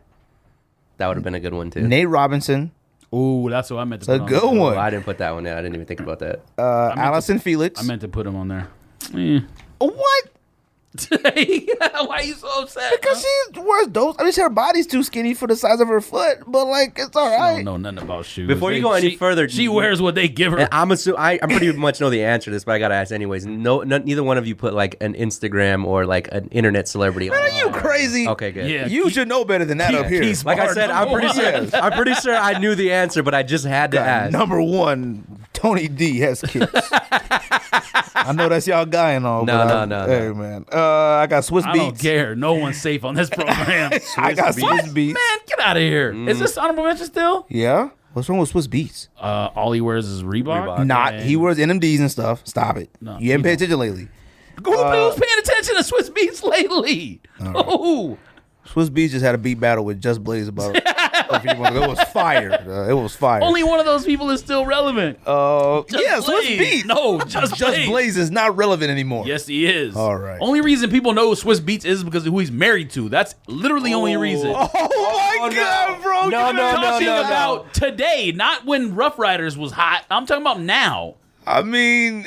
That would have been a good one too. Nate Robinson, Ooh, that's what I meant to a put on good there. one. I didn't put that one in. I didn't even think about that. Allison Felix. I meant to put him on there. Eh. What? Why are you so upset? Because she wears those. I mean, her body's too skinny for the size of her foot, but like it's all I right. don't know nothing about shoes. Before you go any further, she wears what they give her. And I pretty much know the answer to this, but I gotta ask anyways. Neither one of you put like an Instagram or like an internet celebrity. Man, are you crazy? Okay, good. Yeah. You should know better than that up here. Like I said, I'm pretty sure I knew the answer, but I just had to ask. Number 1, Tony D has kids. I know that's y'all guy and all. No. Hey, man. I got Swiss I Beats. don't care. No one's safe on this program. I got Swiss Beats. Man, get out of here. Is this honorable mention still? Yeah? What's wrong with Swiss Beats? All he wears is Reebok. Not. He wears NMDs and stuff. Stop it. No, You haven't paid attention lately. Who's paying attention to Swiss Beats lately? Oh, Swiss Beats just had a beat battle with Just Blaze about a few months ago. It was fire. It was fire. only one of those people is still relevant. yeah, Swiss Blaze. Beats. No, Just Blaze. Blaze is not relevant anymore. Yes, he is. All right. Only reason people know Swiss Beats is because of who he's married to. That's literally the only reason. Oh my God, bro! No. Talking about today, not when Rough Riders was hot. I'm talking about now. I mean,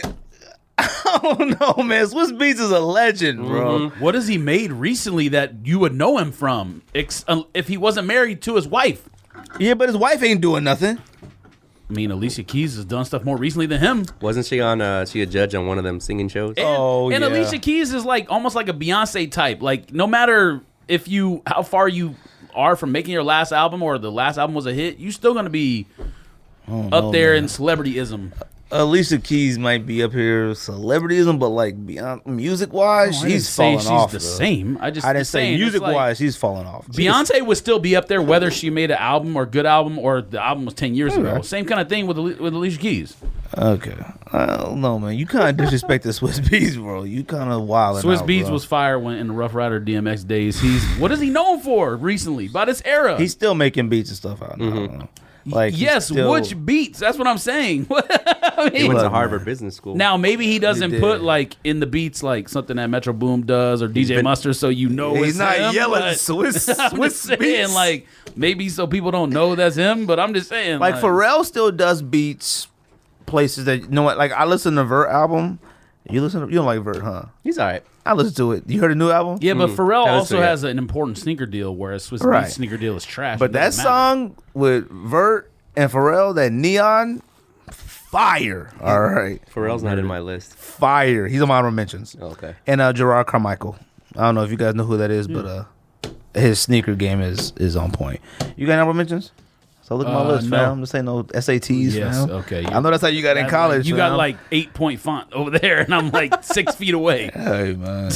I don't know, man. Swiss Beats is a legend, bro. What has he made recently that you would know him from? If he wasn't married to his wife. Yeah, but his wife ain't doing nothing. I mean, Alicia Keys has done stuff more recently than him. Wasn't she on? She a judge on one of them singing shows? And, yeah. Alicia Keys is like almost like a Beyonce type. Like no matter how far you are from making your last album or the last album was a hit, you still gonna be up there in celebrityism. Alicia Keys might be up here celebrityism, but like beyond music wise, she's falling off. She's the same. I didn't say music wise, she's falling off. Beyonce would still be up there whether she made an album or good album or the album was 10 years ago. Okay. Same kind of thing with Alicia Keys. Okay, I don't know, man. You kind of disrespected Swiss Beats, bro. You kind of wild. Swiss Beats was fire when in the Rough Rider DMX days. What is he known for recently? By this era, He's still making beats and stuff out now. Like yes, which beats? That's what I'm saying. I mean, He went to Look, Harvard man. Business School. now maybe he doesn't did. put like in the beats like something that Metro Boom does or DJ Mustard, so you know He's it's not him, yelling but Swiss I'm just Swiss saying, Beats. like maybe so people don't know that's him. But I'm just saying, Like Pharrell still does beats places that you know what. Like I listen to Vert album. You don't like Vert, huh? He's all right. I listened to it. You heard a new album? Yeah, but Pharrell That was also good. has an important sneaker deal, whereas Swiss Right. Beats sneaker deal is trash. But It that doesn't matter. song with Vert and Pharrell, that Neon, fire. All right, Pharrell's not in my list. fire. He's on my honorable mentions. Okay. And Gerard Carmichael. I don't know if you guys know who that is, but his sneaker game is on point. You got honorable mentions? So look at my list, no. fam. This ain't no SATs, Yes, fam. okay. I know that's how you got in college. You fam. got like 8-point font over there, and I'm like 6 feet away. Hey, man.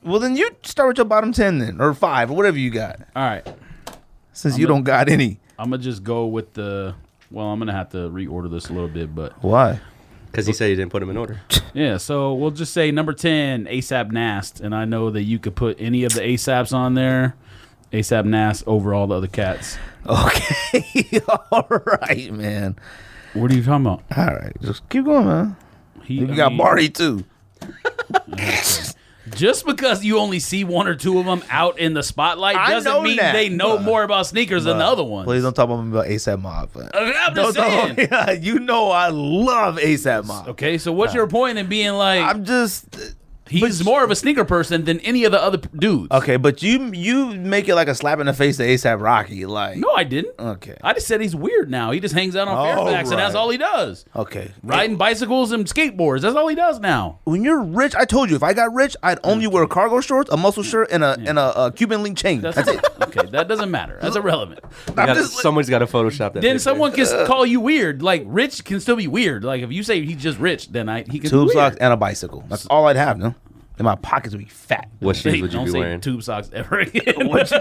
Well, then you start with your bottom 10 then, or 5, or whatever you got. All right. Since you don't got any. I'm going to just go with the... Well, I'm going to have to reorder this a little bit, but... Why? Because he said he didn't put him in order. Yeah, so we'll just say number 10, ASAP Nast. And I know that you could put any of the ASAPs on there. ASAP Nast over all the other cats. Okay. All right, man. What are you talking about? All right. Just keep going, man. You got Barty, too. Just because you only see one or two of them out in the spotlight doesn't mean they know more about sneakers than the other ones. Please don't talk about ASAP Mob. I'm just saying. Yeah, you know I love ASAP Mob. Okay, so what's your point in being like... I'm just... He's more of a sneaker person than any of the other dudes. Okay, but you make it like a slap in the face to ASAP Rocky. Like, No, I didn't. Okay. I just said he's weird now. He just hangs out on Fairfax, and that's all he does. Okay. Riding bicycles and skateboards. That's all he does now. When you're rich, I told you, if I got rich, I'd only wear cargo shorts, a muscle shirt, and a Cuban link chain. That's it. Okay, that doesn't matter. That's irrelevant. Someone's got to Photoshop that. Then picture. someone can call you weird. Like, rich can still be weird. Like, if you say he's just rich, then he can Tube be socks weird. and a bicycle. That's all I'd have, no? And my pockets would be fat. What shoes Hey, would you don't be say wearing? tube socks ever again. What you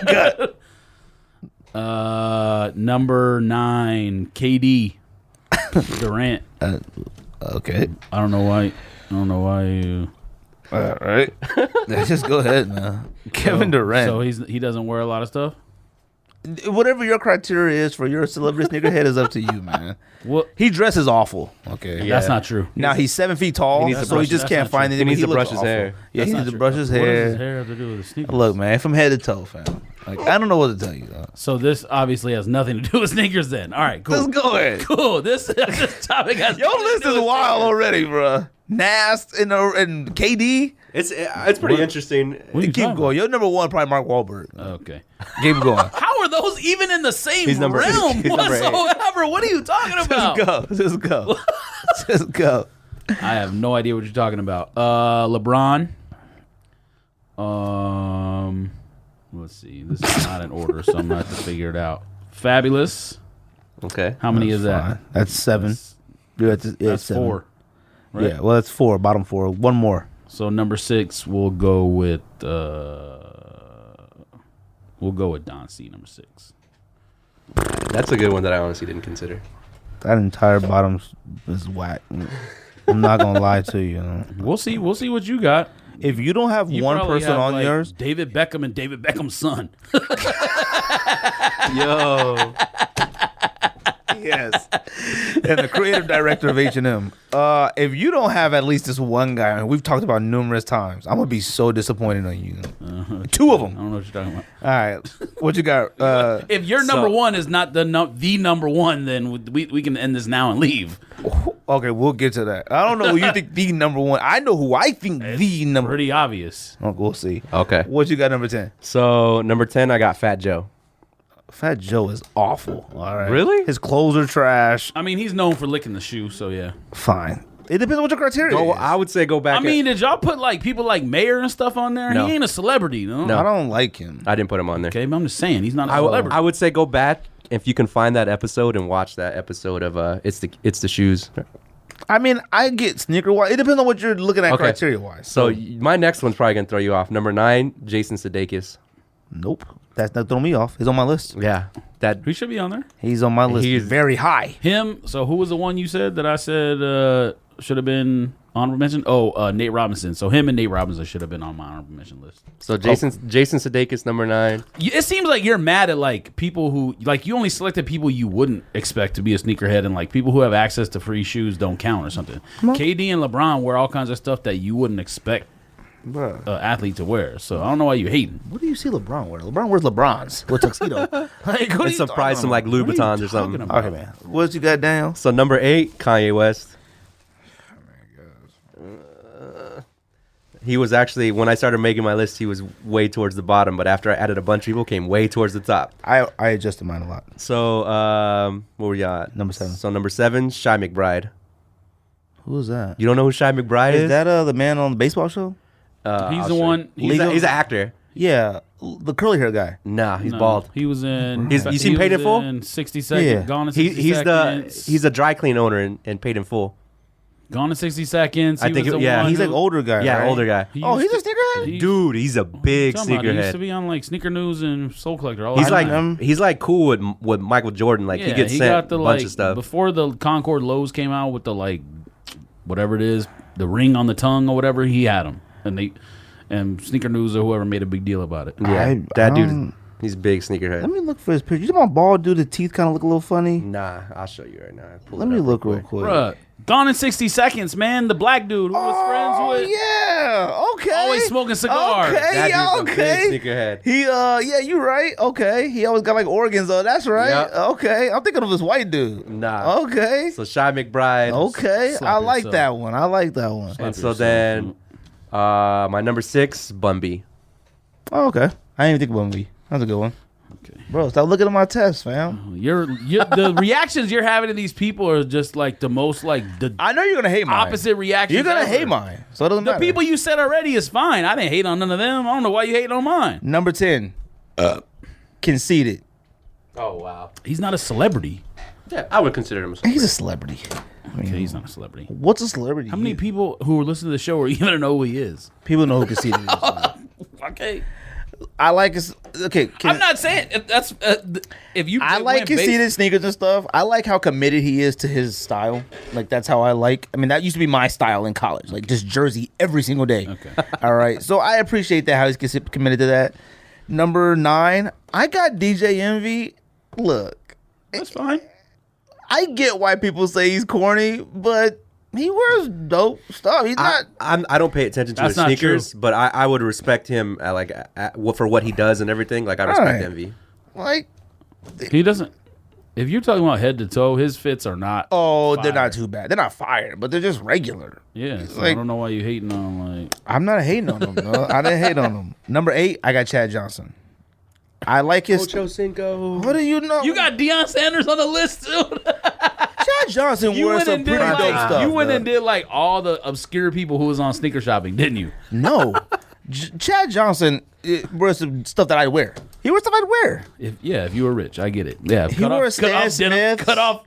got? Number 9, KD. Durant. Okay. I don't know why you... All right. Just go ahead, man. Kevin Durant. So he doesn't wear a lot of stuff? Whatever your criteria is for your celebrity sneakerhead is up to you, man. What? He dresses awful. Okay. That's not true. Now he's 7 feet tall, He needs to so brush- he just that's can't not find true. anything. He needs to looks brush his awful. hair. Yeah, he That's needs to not brush true. his What does hair. his hair have to do with the sneakers? Look, man, from head to toe, fam. Like, I don't know what to tell you. So this obviously has nothing to do with sneakers then. All right, cool. Let's go ahead. Cool. This topic has Your nothing list to do is with wild sneakers. already, bro. Nast and KD. It's pretty interesting. What are you Keep talking going. Your number one probably Mark Wahlberg. Okay. Keep going. How are those even in the same He's number eight. realm He's number eight. whatsoever? What are you talking about? Just go. Just go. I have no idea what you're talking about. LeBron. Let's see. This is not in order, so I'm gonna have to figure it out. Fabulous. Okay. How many is that? Fine. That's 7. That's 7. 4. Right? Yeah, well, that's 4. Bottom 4. One more. So number 6, we'll go with Don C. Number 6. That's a good one that I honestly didn't consider. That entire bottom is whack. I'm not gonna lie to you. We'll see. We'll see what you got. If you don't have You one probably person have, on like, yours, David Beckham and David Beckham's son. Yo. yes, and the creative director of H&M. If you don't have at least this one guy, and we've talked about numerous times, I'm gonna be so disappointed on you. 2 of I them. don't know what you're talking about. All right, what you got? If your number one is not the number one, then we can end this now and leave. Okay, we'll get to that. I don't know who you think the number one. I know who I think the number. Pretty obvious. Oh, we'll see. Okay. What you got number 10? So number 10, I got Fat Joe. Fat Joe is awful. All right. Really? His clothes are trash. I mean, he's known for licking the shoe, so yeah. Fine. It depends on what your criteria is. I would say go back. I mean, did y'all put like people like Mayor and stuff on there? No. He ain't a celebrity, no. No. I don't like him. I didn't put him on there. Okay, but I'm just saying he's not a celebrity. I would say go back if you can find that episode and watch that episode of It's the Shoes. I mean, I get sneaker wise. It depends on what you're looking at Okay. criteria wise. So my next one's probably gonna throw you off. Number 9, Jason Sudeikis. Nope. That's not throwing me off. He's on my list. Yeah, that He should be on there. He's on my list. He's- He's very high. Him. So who was the one you said that I said should have been honorable mention? Oh, Nate Robinson. So him and Nate Robinson should have been on my honorable mention list. So Jason Sudeikis, number 9. It seems like you're mad at like people who like you only selected people you wouldn't expect to be a sneakerhead, and like people who have access to free shoes don't count or something. KD and LeBron wear all kinds of stuff that you wouldn't expect Bruh. athlete to wear. So I don't know why you hating. What do you see LeBron wear? LeBron wears LeBrons with tuxedo. Like, And some price, some like What are you Louboutins or something. talking about? Okay, man. What you got down? So number 8, Kanye West. He was actually, when I started making my list, he was way towards the bottom. But after I added a bunch of people, came way towards the top. I adjusted mine a lot. So what were you at? Number 7. So number 7, Shy McBride. Who is that? You don't know who Shy McBride is? Is that the man on the baseball show? He's the one. He's an actor. Yeah. The curly hair guy. Nah, he's bald. He was in. You seen Paid in Full? In 60 Seconds. Yeah. Gone in 60 Seconds. He's a dry clean owner in Paid in Full. Gone in 60 Seconds. I think was the yeah, one He's who- like older guy. Yeah, right? older guy. he Oh, used he's a to- sneakerhead. he- Dude, he's a big Talking about, he used to sneakerhead. be on like Sneaker News and Soul Collector. All He's the like time. he's like cool with Michael Jordan. Like he gets sent got the a bunch like of stuff. before the Concord Lows came out with the like whatever it is, the ring on the tongue or whatever. He had them, and Sneaker News or whoever made a big deal about it. Yeah, that dude, he's big sneakerhead. Let me look for his picture. You talking about bald dude? The teeth kind of look a little funny. Nah, I'll show you right now. Let me look real quick. Bruh, Gone in 60 Seconds, man. The black dude who was friends with. Yeah. Okay. Always smoking cigars. Okay. That Yeah. dude's a Okay. big sneakerhead. He yeah, you're right. Okay. He always got like organs though. That's right. Yep. Okay. I'm thinking of this white dude. Nah. Okay. So Shy McBride. Okay. Slap I like yourself. that one. I like that one. And so then, my number 6, Bumby. Oh, okay. I didn't even think about me. That's a good one. Okay. Bro, stop looking at my test, fam. You're the reactions you're having to these people are just like the most like the I know you're gonna hate mine. opposite reactions. You're gonna ever. hate mine, so it doesn't The matter. people you said already is fine. I didn't hate on none of them. I don't know why you hating on mine. Number 10, conceited. Oh wow. He's not a celebrity. Yeah, I would consider him a He's a celebrity. Okay, he's not a celebrity. What's a celebrity? How many people who are listening to the show are even gonna know who he is? people know who conceited is? Okay, I like his. Okay, I'm not saying if that's if you. I like went based- conceited sneakers and stuff. I like how committed he is to his style. Like that's how I like. I mean, that used to be my style in college. Like just jersey every single day. Okay. All right. So I appreciate that how he's committed to that. Number 9, I got DJ Envy. Look, That's fine. I get why people say he's corny, but he wears dope stuff. He's not. I don't pay attention to That's his not sneakers, true. but I would respect him for what he does and everything. Like I respect Alright. Envy. Like, He doesn't. If you're talking about head to toe, his fits are not. oh, they're fire. not too bad. They're not fire, but they're just regular. Yeah, so I like- don't know why you hating on like. I'm not hating on them. No. I didn't hate on them. Number 8, I got Chad Johnson. I like his. Ocho Cinco. What do you know? You got Deion Sanders on the list too. Chad Johnson You wears went some and pretty did dope like stuff. you went man. and did like all the obscure people who was on sneaker shopping, didn't you? No, Chad Johnson wears some stuff that I wear. He wears stuff I'd wear. If you were rich, I get it. Yeah, He wore Stan Smiths. cut off.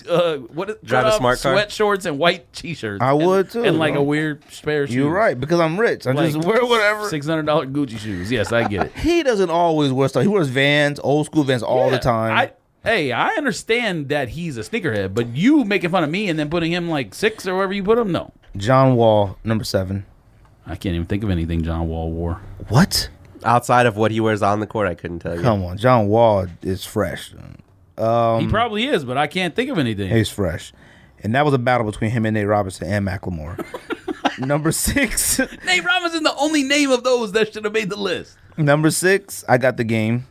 Drive a smart car. sweat shorts and white t-shirts. I would, too, and like bro. a weird pair of shoes. You're right because I'm rich. I just wear whatever. $600 Gucci shoes. Yes, I get it. He doesn't always wear stuff. He wears Vans, old school Vans, all the Yeah, time. I understand that he's a sneakerhead, but you making fun of me and then putting him like 6 or wherever you put him, no. John Wall, number 7. I can't even think of anything John Wall wore. What? Outside of what he wears on the court, I couldn't tell you. Come on, John Wall is fresh. He probably is, but I can't think of anything. He's fresh. And that was a battle between him and Nate Robinson and Macklemore. Number 6. Nate Robinson, the only name of those that should have made the list. Number 6, I got The Game.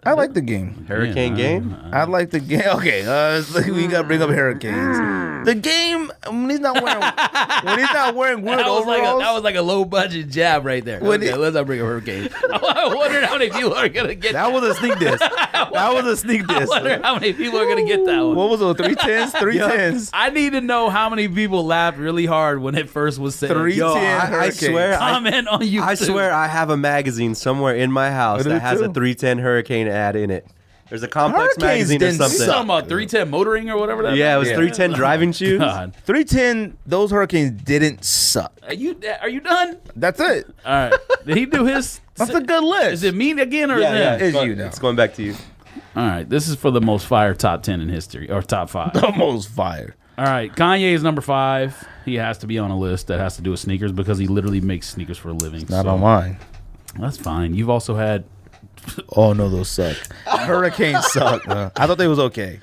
I like The Game. Hurricane game. I like The Game. Okay, we got to bring up Hurricanes. The Game, when he's not wearing weird That overalls. was like a low budget jab right there. When Okay, it- let's not bring a hurricane. I wonder how many people are gonna get that was a sneak diss. That was a sneak I diss. wonder how many people are gonna get that one. What was it? 310s? 310s. I need to know how many people laughed really hard when it first was said. 310 Yo, I Hurricanes. swear, Comment on YouTube. I swear, I have a magazine somewhere in my house I do that has a too. 310 Hurricane ad in it. There's a Complex Hurricanes magazine or didn't You something. talking about 310 motoring or whatever that Yeah, it was Yeah. 310 driving shoes. God. 310, those Hurricanes didn't suck. Are you done? That's it. All right. Did he do his? That's a good list. Is it me again or Yeah, is yeah. it? It's It's you now. It's going back to you. All right. This is for the most fire top 10 in history or top 5. Almost fire. All right. Kanye is number 5. He has to be on a list that has to do with sneakers because he literally makes sneakers for a living. Not so on mine. That's fine. You've also had. Oh, no, those suck. Hurricanes suck, man. I thought they was okay.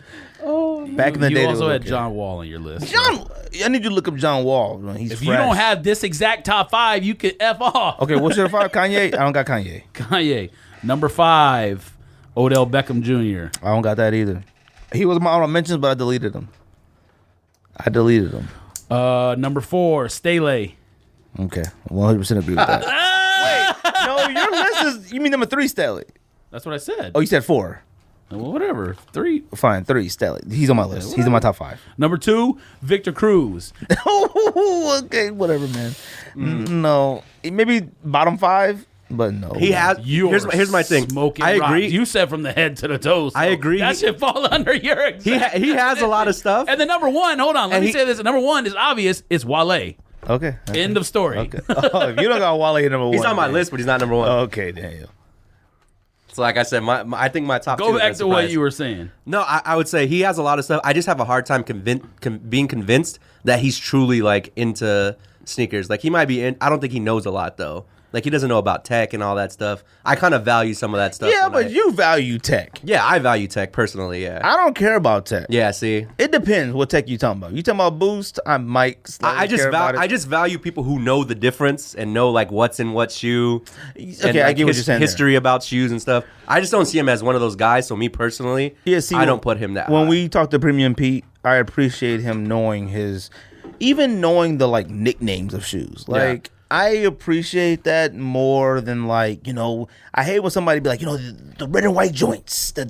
Back in the you day, they also was had okay. John Wall on your list. John, I need you to look up John Wall. Man. He's If fresh. you don't have this exact top 5, you could F off. Okay, what's your 5? Kanye? I don't got Kanye. Kanye. Number 5, Odell Beckham Jr. I don't got that either. He was my honorable mentions, but I deleted him. Number 4, Staley. Okay, 100% agree with that. Wait, no, your list is. You mean number 3, Staley? That's what I said. Oh, you said 4. Well, whatever. 3. Fine, 3, Staley. He's on my list. He's in my top 5. Number 2, Victor Cruz. Okay, whatever, man. No, maybe bottom 5. But no, He has. Here's my thing. I agree. You said from the head to the toes. So I agree. That should fall under your. He has a lot of stuff. And the number one. Hold on. Let me say this. Number one is obvious. It's Wale. Okay. End of story. Okay. Oh, if you don't got Wale number one, he's on my list, but he's not number one. Okay, Daniel. So like I said, I think my top. Go two back to what you were saying. No, I would say he has a lot of stuff. I just have a hard time being convinced that he's truly like into sneakers. Like he might be in. I don't think he knows a lot though. Like he doesn't know about tech and all that stuff. I kind of value some of that stuff. Yeah, but you value tech. Yeah, I value tech personally. Yeah, I don't care about tech. Yeah, see, it depends what tech you talking about. You talking about Boost? I might. I just value people who know the difference and know like what's in what shoe. Okay, and, I get what you're saying. History about shoes and stuff. I just don't see him as one of those guys. So me personally, I don't put him that. When high. we talk to Premium Pete, I appreciate him knowing even knowing the like nicknames of shoes. Like. Yeah. I appreciate that more than like, I hate when somebody be like, the red and white joints. No.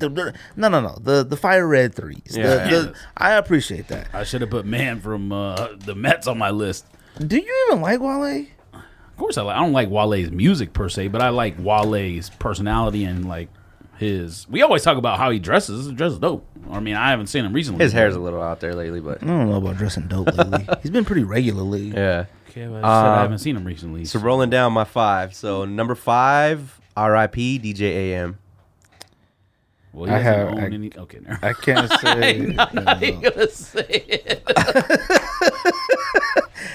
The fire red threes. Yeah. I appreciate that. I should have put Man from the Mets on my list. Do you even like Wale? Of course I don't like Wale's music per se, but I like Wale's personality and like his. We always talk about how he dresses. He dresses dope. I mean, I haven't seen him recently. His hair's a little out there lately, but I don't know about dressing dope lately. He's been pretty regularly. Yeah. Okay, well, I haven't seen him recently. So rolling down my 5. So number 5, R.I.P. DJ AM. Well, he doesn't own any. Okay, never. I can't say. I'm not even gonna say it.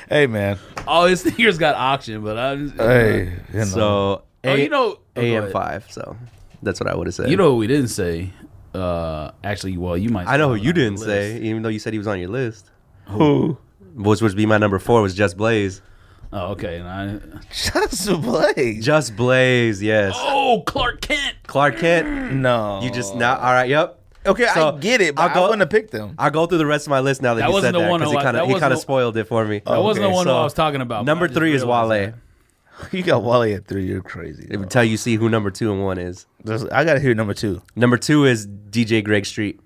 Hey man, all his sneakers got auctioned, but I'm. Hey, so AM 5. Ahead. So that's what I would have said. You know what we didn't say? Actually, well, you might. I know who you didn't say, even though you said he was on your list. Who? Which would be my number 4 was Just Blaze. Oh, okay. Just Blaze. Just Blaze, yes. Oh, Clark Kent. Clark Kent. No. You just now. All right. Yep. Okay, so I get it, but I wouldn't have picked them. I'll go through the rest of my list now that you said that because he kind of spoiled it for me. That wasn't the one I was talking about. Number 3 is Wale. You got Wale at 3. You're crazy. It would tell you see who number 2 and 1 is. I got to hear number 2. Number 2 is DJ Greg Street.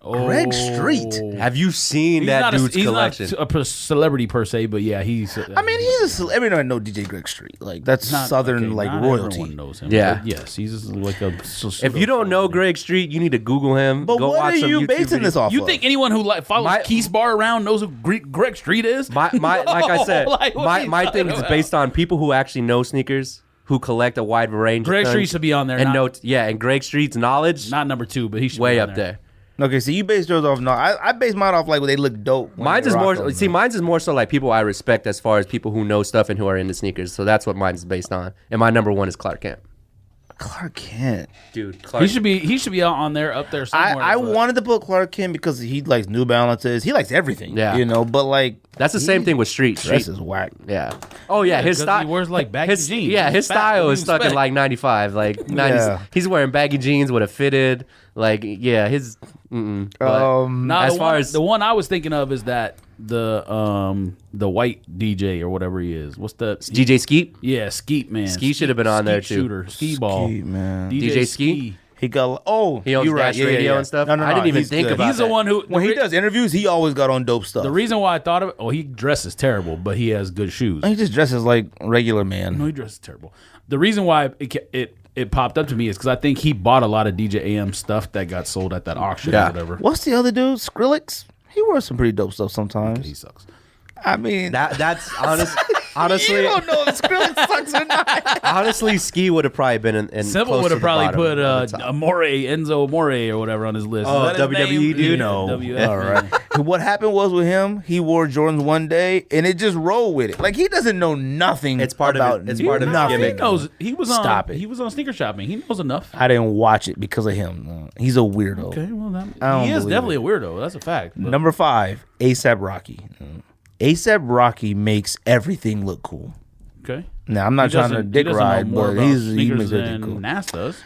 Greg Street. Have you seen that dude's collection? He's not a celebrity per se, but yeah, he's. I mean, he's a celebrity. Everyone knows DJ Greg Street. Like that's Southern royalty. Everyone knows him. Yeah. Yes, he's like a. If you don't know Greg Street, you need to Google him. But what are you basing this off? You think anyone who follows Keith's Bar around knows who Greg Street is? Like I said, my thing is based on people who actually know sneakers, who collect a wide range. Greg Street should be on there. And Greg Street's knowledge, not number 2, but he should way be up there. Okay, so you base yours off. No, I base mine off like when they look dope. Mine's is more. Mine's is more so like people I respect as far as people who know stuff and who are into sneakers. So that's what mine's based on. And my number 1 is Clark Kent. Clark Kent, dude. Clark. He should be up there somewhere. I wanted to put Clark Kent because he likes New Balances. He likes everything. Yeah, but like that's the same thing with Street. Dress is whack. Yeah. Oh yeah, his style. He wears like baggy jeans. Yeah, his style is stuck in like 95, like 90s. Yeah. He's wearing baggy jeans with a fitted. Like his. As far as the one I was thinking of is that the white DJ or whatever he is. What's the DJ Skeet? Yeah, Skeet man. Skeet should have been on there too. Shooter, Ski ball, Skeet, man. DJ Skeet. He got he owns Dash Radio and stuff. No, I didn't even think about. He's the one who when he does interviews, he always got on dope stuff. The reason why I thought of it, he dresses terrible, but he has good shoes. He just dresses like regular man. No, he dresses terrible. The reason why it popped up to me is because I think he bought a lot of DJ AM stuff that got sold at that auction or whatever. What's the other dude? Skrillex? He wears some pretty dope stuff sometimes. Okay, he sucks. I mean, that's honestly. You don't know if Skrillex sucks or not. Honestly, Ski would have probably been in Simple would have probably put Enzo Amore or whatever on his list. Oh, WWE dude? No. All right. What happened was with him, he wore Jordans one day and it just rolled with it. Like he doesn't know nothing. It's part about of it. It's part of nothing. He knows. He was on. Stop it. He was on sneaker shopping. He knows enough. I didn't watch it because of him. He's a weirdo. Okay, well, he is definitely a weirdo. That's a fact. But. Number 5, A$AP Rocky. A$AP Rocky makes everything look cool. Okay. Now I'm not trying to dick ride, but he makes everything cool. Nas does.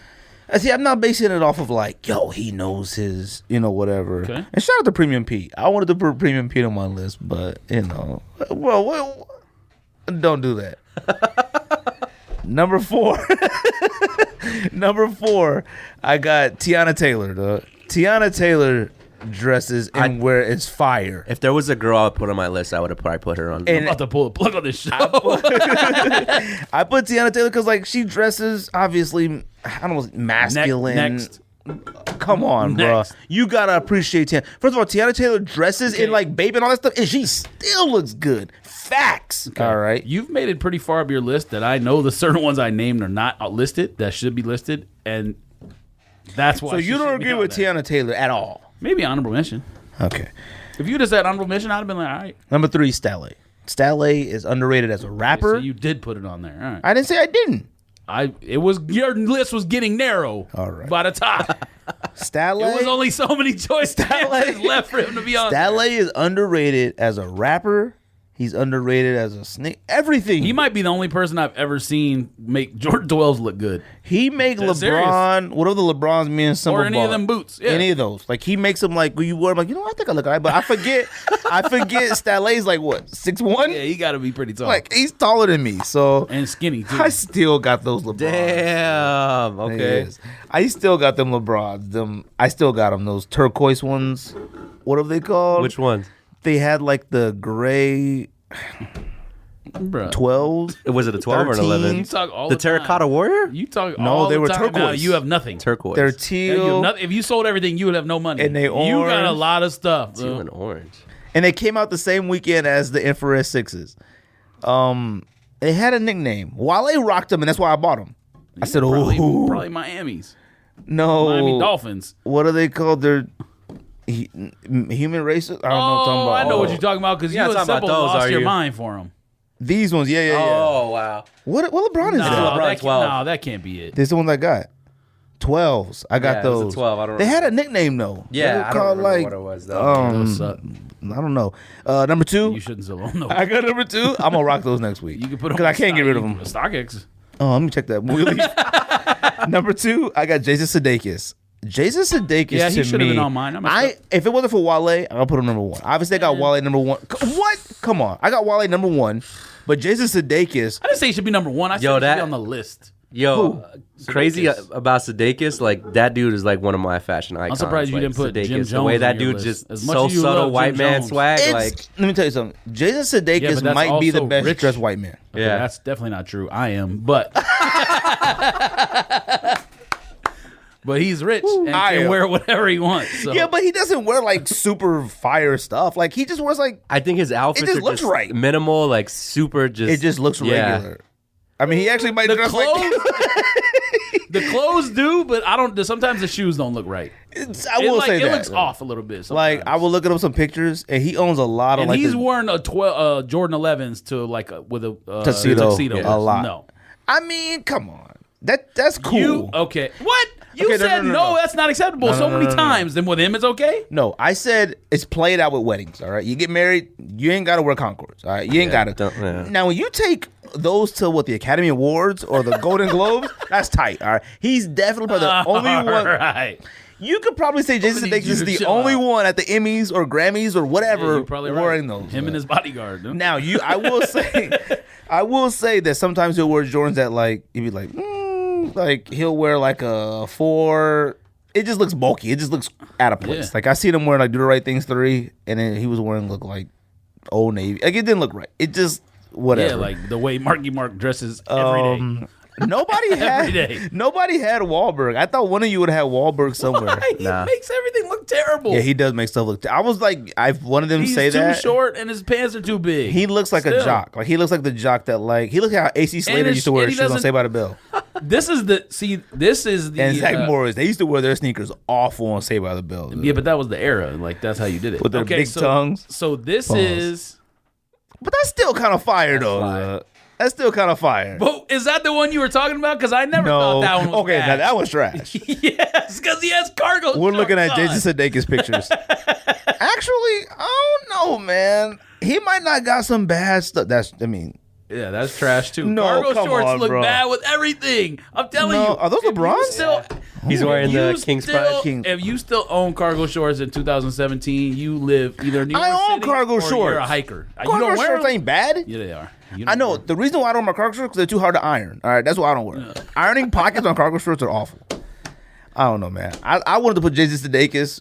See, I'm not basing it off of like, he knows his, whatever. Okay. And shout out to Premium Pete. I wanted to put Premium Pete on my list, but well, don't do that. Number 4, I got Tiana Taylor. Tiana Taylor dresses and where it's fire. If there was a girl I would put on my list, I would have probably put her on. I'm about to pull a plug on this show. I put Tiana Taylor because like she dresses obviously, I don't know, masculine. Next. Come on, bro. You gotta appreciate Tiana. First of all, Tiana Taylor dresses in like Babe and all that stuff, and she still looks good. Facts. Okay. All right. You've made it pretty far up your list that I know the certain ones I named are not listed that should be listed, and that's why. So you don't agree with Tiana Taylor at all? Maybe honorable mention. Okay. If you just said honorable mention, I'd have been like, all right. Number 3, Stale. Stale is underrated as a rapper. Okay, so you did put it on there. All right. I didn't say I didn't. Your list was getting narrow. All right. By the top. Stale. It was only so many choices left for him to be on. Stale is underrated as a rapper. He's underrated as a snake. Everything. He might be the only person I've ever seen make Jordan 12s look good. He make LeBron, serious. Whatever the LeBrons mean, or any of them boots. Yeah. Any of those. Like he makes them like when you wear them, like, I think I look all right, but I forget. Stale's like what, 6'1"? Yeah, he got to be pretty tall. Like he's taller than me, so and skinny too. I still got those LeBrons. Damn. Okay. Yes. I still got them LeBrons. I still got them. Those turquoise ones. What are they called? Which ones? They had like the gray. Bruh. 12. Was it a 12 or an 11? You talk all the the time. Terracotta Warrior? You talk No, all they the were time. turquoise. Now you have nothing. Turquoise. They're Yeah, teal. if you sold everything, you would have no money. And they You got a orange. lot of stuff. Teal and orange. And they came out the same weekend as the Infrared 6s. They had a nickname. Wale rocked them, and that's why I bought them. I said, Probably Miami's. No. Miami Dolphins. What are they called? They're human races? I don't know what I'm talking about. I know what you're talking about because you You're and not talking Simple about those, lost are your you? mind for them. These ones, yeah. Oh, wow. What LeBron is that? LeBron 12. No, that can't be it. This is the one I got. 12s. I got Yeah, it was a those. 12. I don't They had a remember. nickname though. Yeah, They were I don't called, remember like, what it was, though. Those suck. I don't know. Number 2. You shouldn't still own those. I got number 2. I'm gonna rock those next week. You can put them because I can't get rid of them. StockX. Oh, let me check that. Number 2, I got Jason Sudeikis. Jason Sudeikis. Yeah, he to should have me, been on mine. If it wasn't for Wale, I'm gonna put him number 1. Obviously, I got Wale number 1. What? Come on, I got Wale number 1, but Jason Sudeikis. I didn't say he should be number 1. I said he should that- be on the list. Yo, crazy Sudeikis. about Sudeikis, like that dude is like one of my fashion icons. I'm surprised you like, didn't put Sudeikis. Jim The Jones way that on your dude list. just As much so as you subtle love white Jim man Jones. swag. It's- Like let me tell you something. Jason Yeah, Sudeikis but that's might be the also best rich. dressed white man. Okay, Yeah. that's definitely not true. I am, but but he's rich and I can am. wear whatever he wants. So. Yeah, but he doesn't wear like super fire stuff. Like he just wears like I think his outfits just are looks just right. minimal, like super. Just it just looks yeah. regular. I mean, he actually might the dress clothes, like. the clothes do, but I don't. Sometimes the shoes don't look right. I will say it that. looks off a little bit. Like I will look at him some pictures, and he owns a lot of and like. he's the- wearing a Jordan 11s to like with a Tuxedo. tuxedo. Yeah. A lot. No, I mean, come on, that's cool. you okay? What you Okay, said? no. That's not acceptable. So many times. Then with him, it's okay. No, I said it's played out with weddings. All right, you get married, you ain't got to wear Concords. All right, you ain't got to. yeah. Now, when you take those to the Academy Awards or the Golden Globes, that's tight. All right, he's definitely the only one. Right. You could probably say Jason need Sudeikis you is to the chill only out. one at the Emmys or Grammys or whatever You're probably right. wearing those. Him and his bodyguard. No? Now, I will say that sometimes he'll wear Jordans that like he'd be like he'll wear like a 4. It just looks bulky. It just looks out of place. Yeah. Like I seen him wearing like Do the Right Things 3, and then he was wearing look like Old Navy. Like it didn't look right. It just whatever. Yeah, like the way Marky Mark dresses every day. Nobody Every day. had nobody had Wahlberg. I thought one of you would have had Wahlberg somewhere. Why? He makes everything look terrible. Yeah, he does make stuff look. I was like, I've wanted them to He's say too that. short and his pants are too big. He looks like a Still. jock. Like he looks like the jock that like he looks like how AC Slater used to wear and he shoes on doesn't- Saved by the Bell. This is the And Zach Morris, they used to wear their sneakers awful on Saved by the Bell. Yeah, but that was the era. Like that's how you did it With their big tongues. So this Pause. is. But that's still kind of fire though. fire. That's still kind of fire. But is that the one you were talking about? Because I never thought that one was okay, bad. now that was trash. Yes, because he has cargo. We're looking at shorts Jason Sudeikis pictures. Actually, I don't know, man. He might not got some bad stuff. Yeah, that's trash too. No, Cargo come shorts on, look bro. bad with everything. I'm telling No, you. are those if you LeBrons? Still, He's wearing you the King's still- Pride. If you still own cargo shorts in 2017, you live either in New York I own City cargo or shorts. You're a hiker. You Cargo don't wear shorts them? ain't bad. Yeah, they are. You I don't know. wear The reason why I don't wear cargo shorts is because they're too hard to iron. All right, that's why I don't wear them. Ironing pockets on cargo shorts are awful. I don't know, man. I wanted to put Jason Sudeikis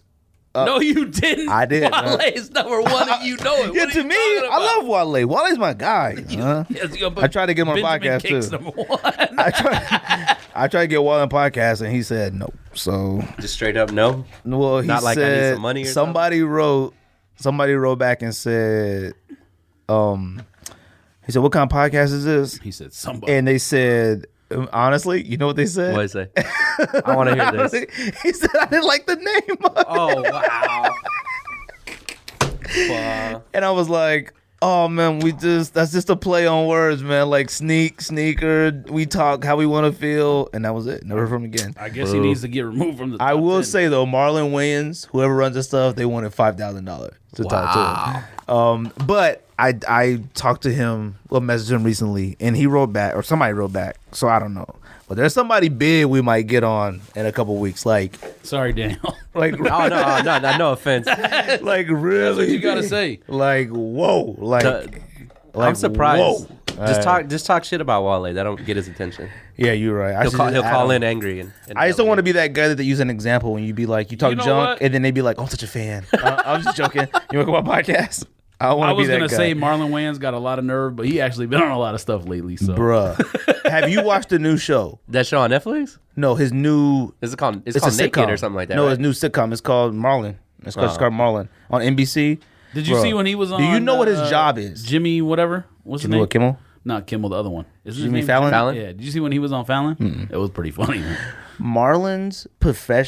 No, you didn't. I did. Wale is number one, and you know it. Yeah, What are to you me, talking I about? love Wale. Wale's my guy. Yes, you I tried to get him on a Benjamin podcast Kicks too. number one. I tried to get Wale on a podcast, and he said no. So Just straight up no. well, he Not like I need said some money or somebody wrote back and said, he said, "What kind of podcast is this?" He said somebody. And they said, honestly, you know what they said? What did I say? I want to hear this. He said, "I didn't like the name." Oh wow. And I was like, "Oh man, that's just a play on words, man. Like sneaker. We talk how we want to feel, and that was it. Never heard from him again." I guess he needs to get removed from the. I top will 10. say though, Marlon Wayans, whoever runs the stuff, they wanted $5,000 to talk to him. But I talked to him, messaged him recently, and he wrote back, or somebody wrote back. So I don't know, but there's somebody big we might get on in a couple weeks. Like, Sorry, Daniel. like, Oh no offense. like really, That's what you gotta say. Like, whoa, like, I'm surprised. Whoa. Just talk shit about Wale. That don't get his attention. Yeah, you're right. He'll call in angry. And I just don't want to be that guy that they use an example when you be like, you talk You know junk, what? and then they be like, "Oh, I'm such a fan." I'm just joking. You want to come on podcast? I I want to be was that gonna guy. say Marlon Wayans got a lot of nerve, but he actually been on a lot of stuff lately. So, Bruh, have you watched the new show? that show on Netflix. No, his new. Is it called? It's It's called a Naked sitcom or something like that. No, right? his new sitcom. It's called Marlon. It's called Marlon on NBC. did you Bruh, see when he was on? Do you know what his job is? Jimmy, whatever. What's his Jimmy name? what, Kimmel? Not Kimmel, the other one. Is his Jimmy name Fallon? Fallon? Yeah. Did you see when he was on Fallon? It was pretty funny. Man. Marlon's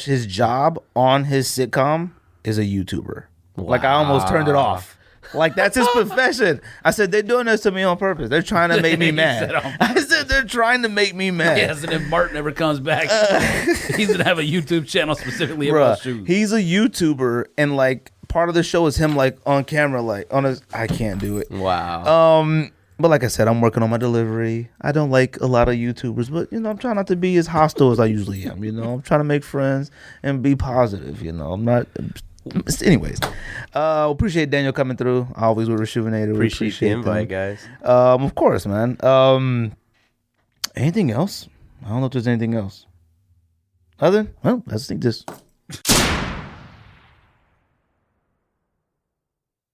his job on his sitcom is a YouTuber. Like I almost turned it off. Like that's his profession. I said they're doing this to me on purpose. They're trying to make me mad. I said they're trying to make me mad. Yes, and if Martin ever comes back, he's gonna have a YouTube channel specifically Bruh, about shoes. he's a YouTuber, and like part of the show is him like on camera, like on his. I can't do it. Wow. But like I said, I'm working on my delivery. I don't like a lot of YouTubers, but I'm trying not to be as hostile as I usually am. I'm trying to make friends and be positive. I'm not. Anyways, appreciate Daniel coming through. Always with Rejuvenated. Appreciate the invite, guys. Of course, man. Anything else? I don't know if there's anything else. Well, let's think this.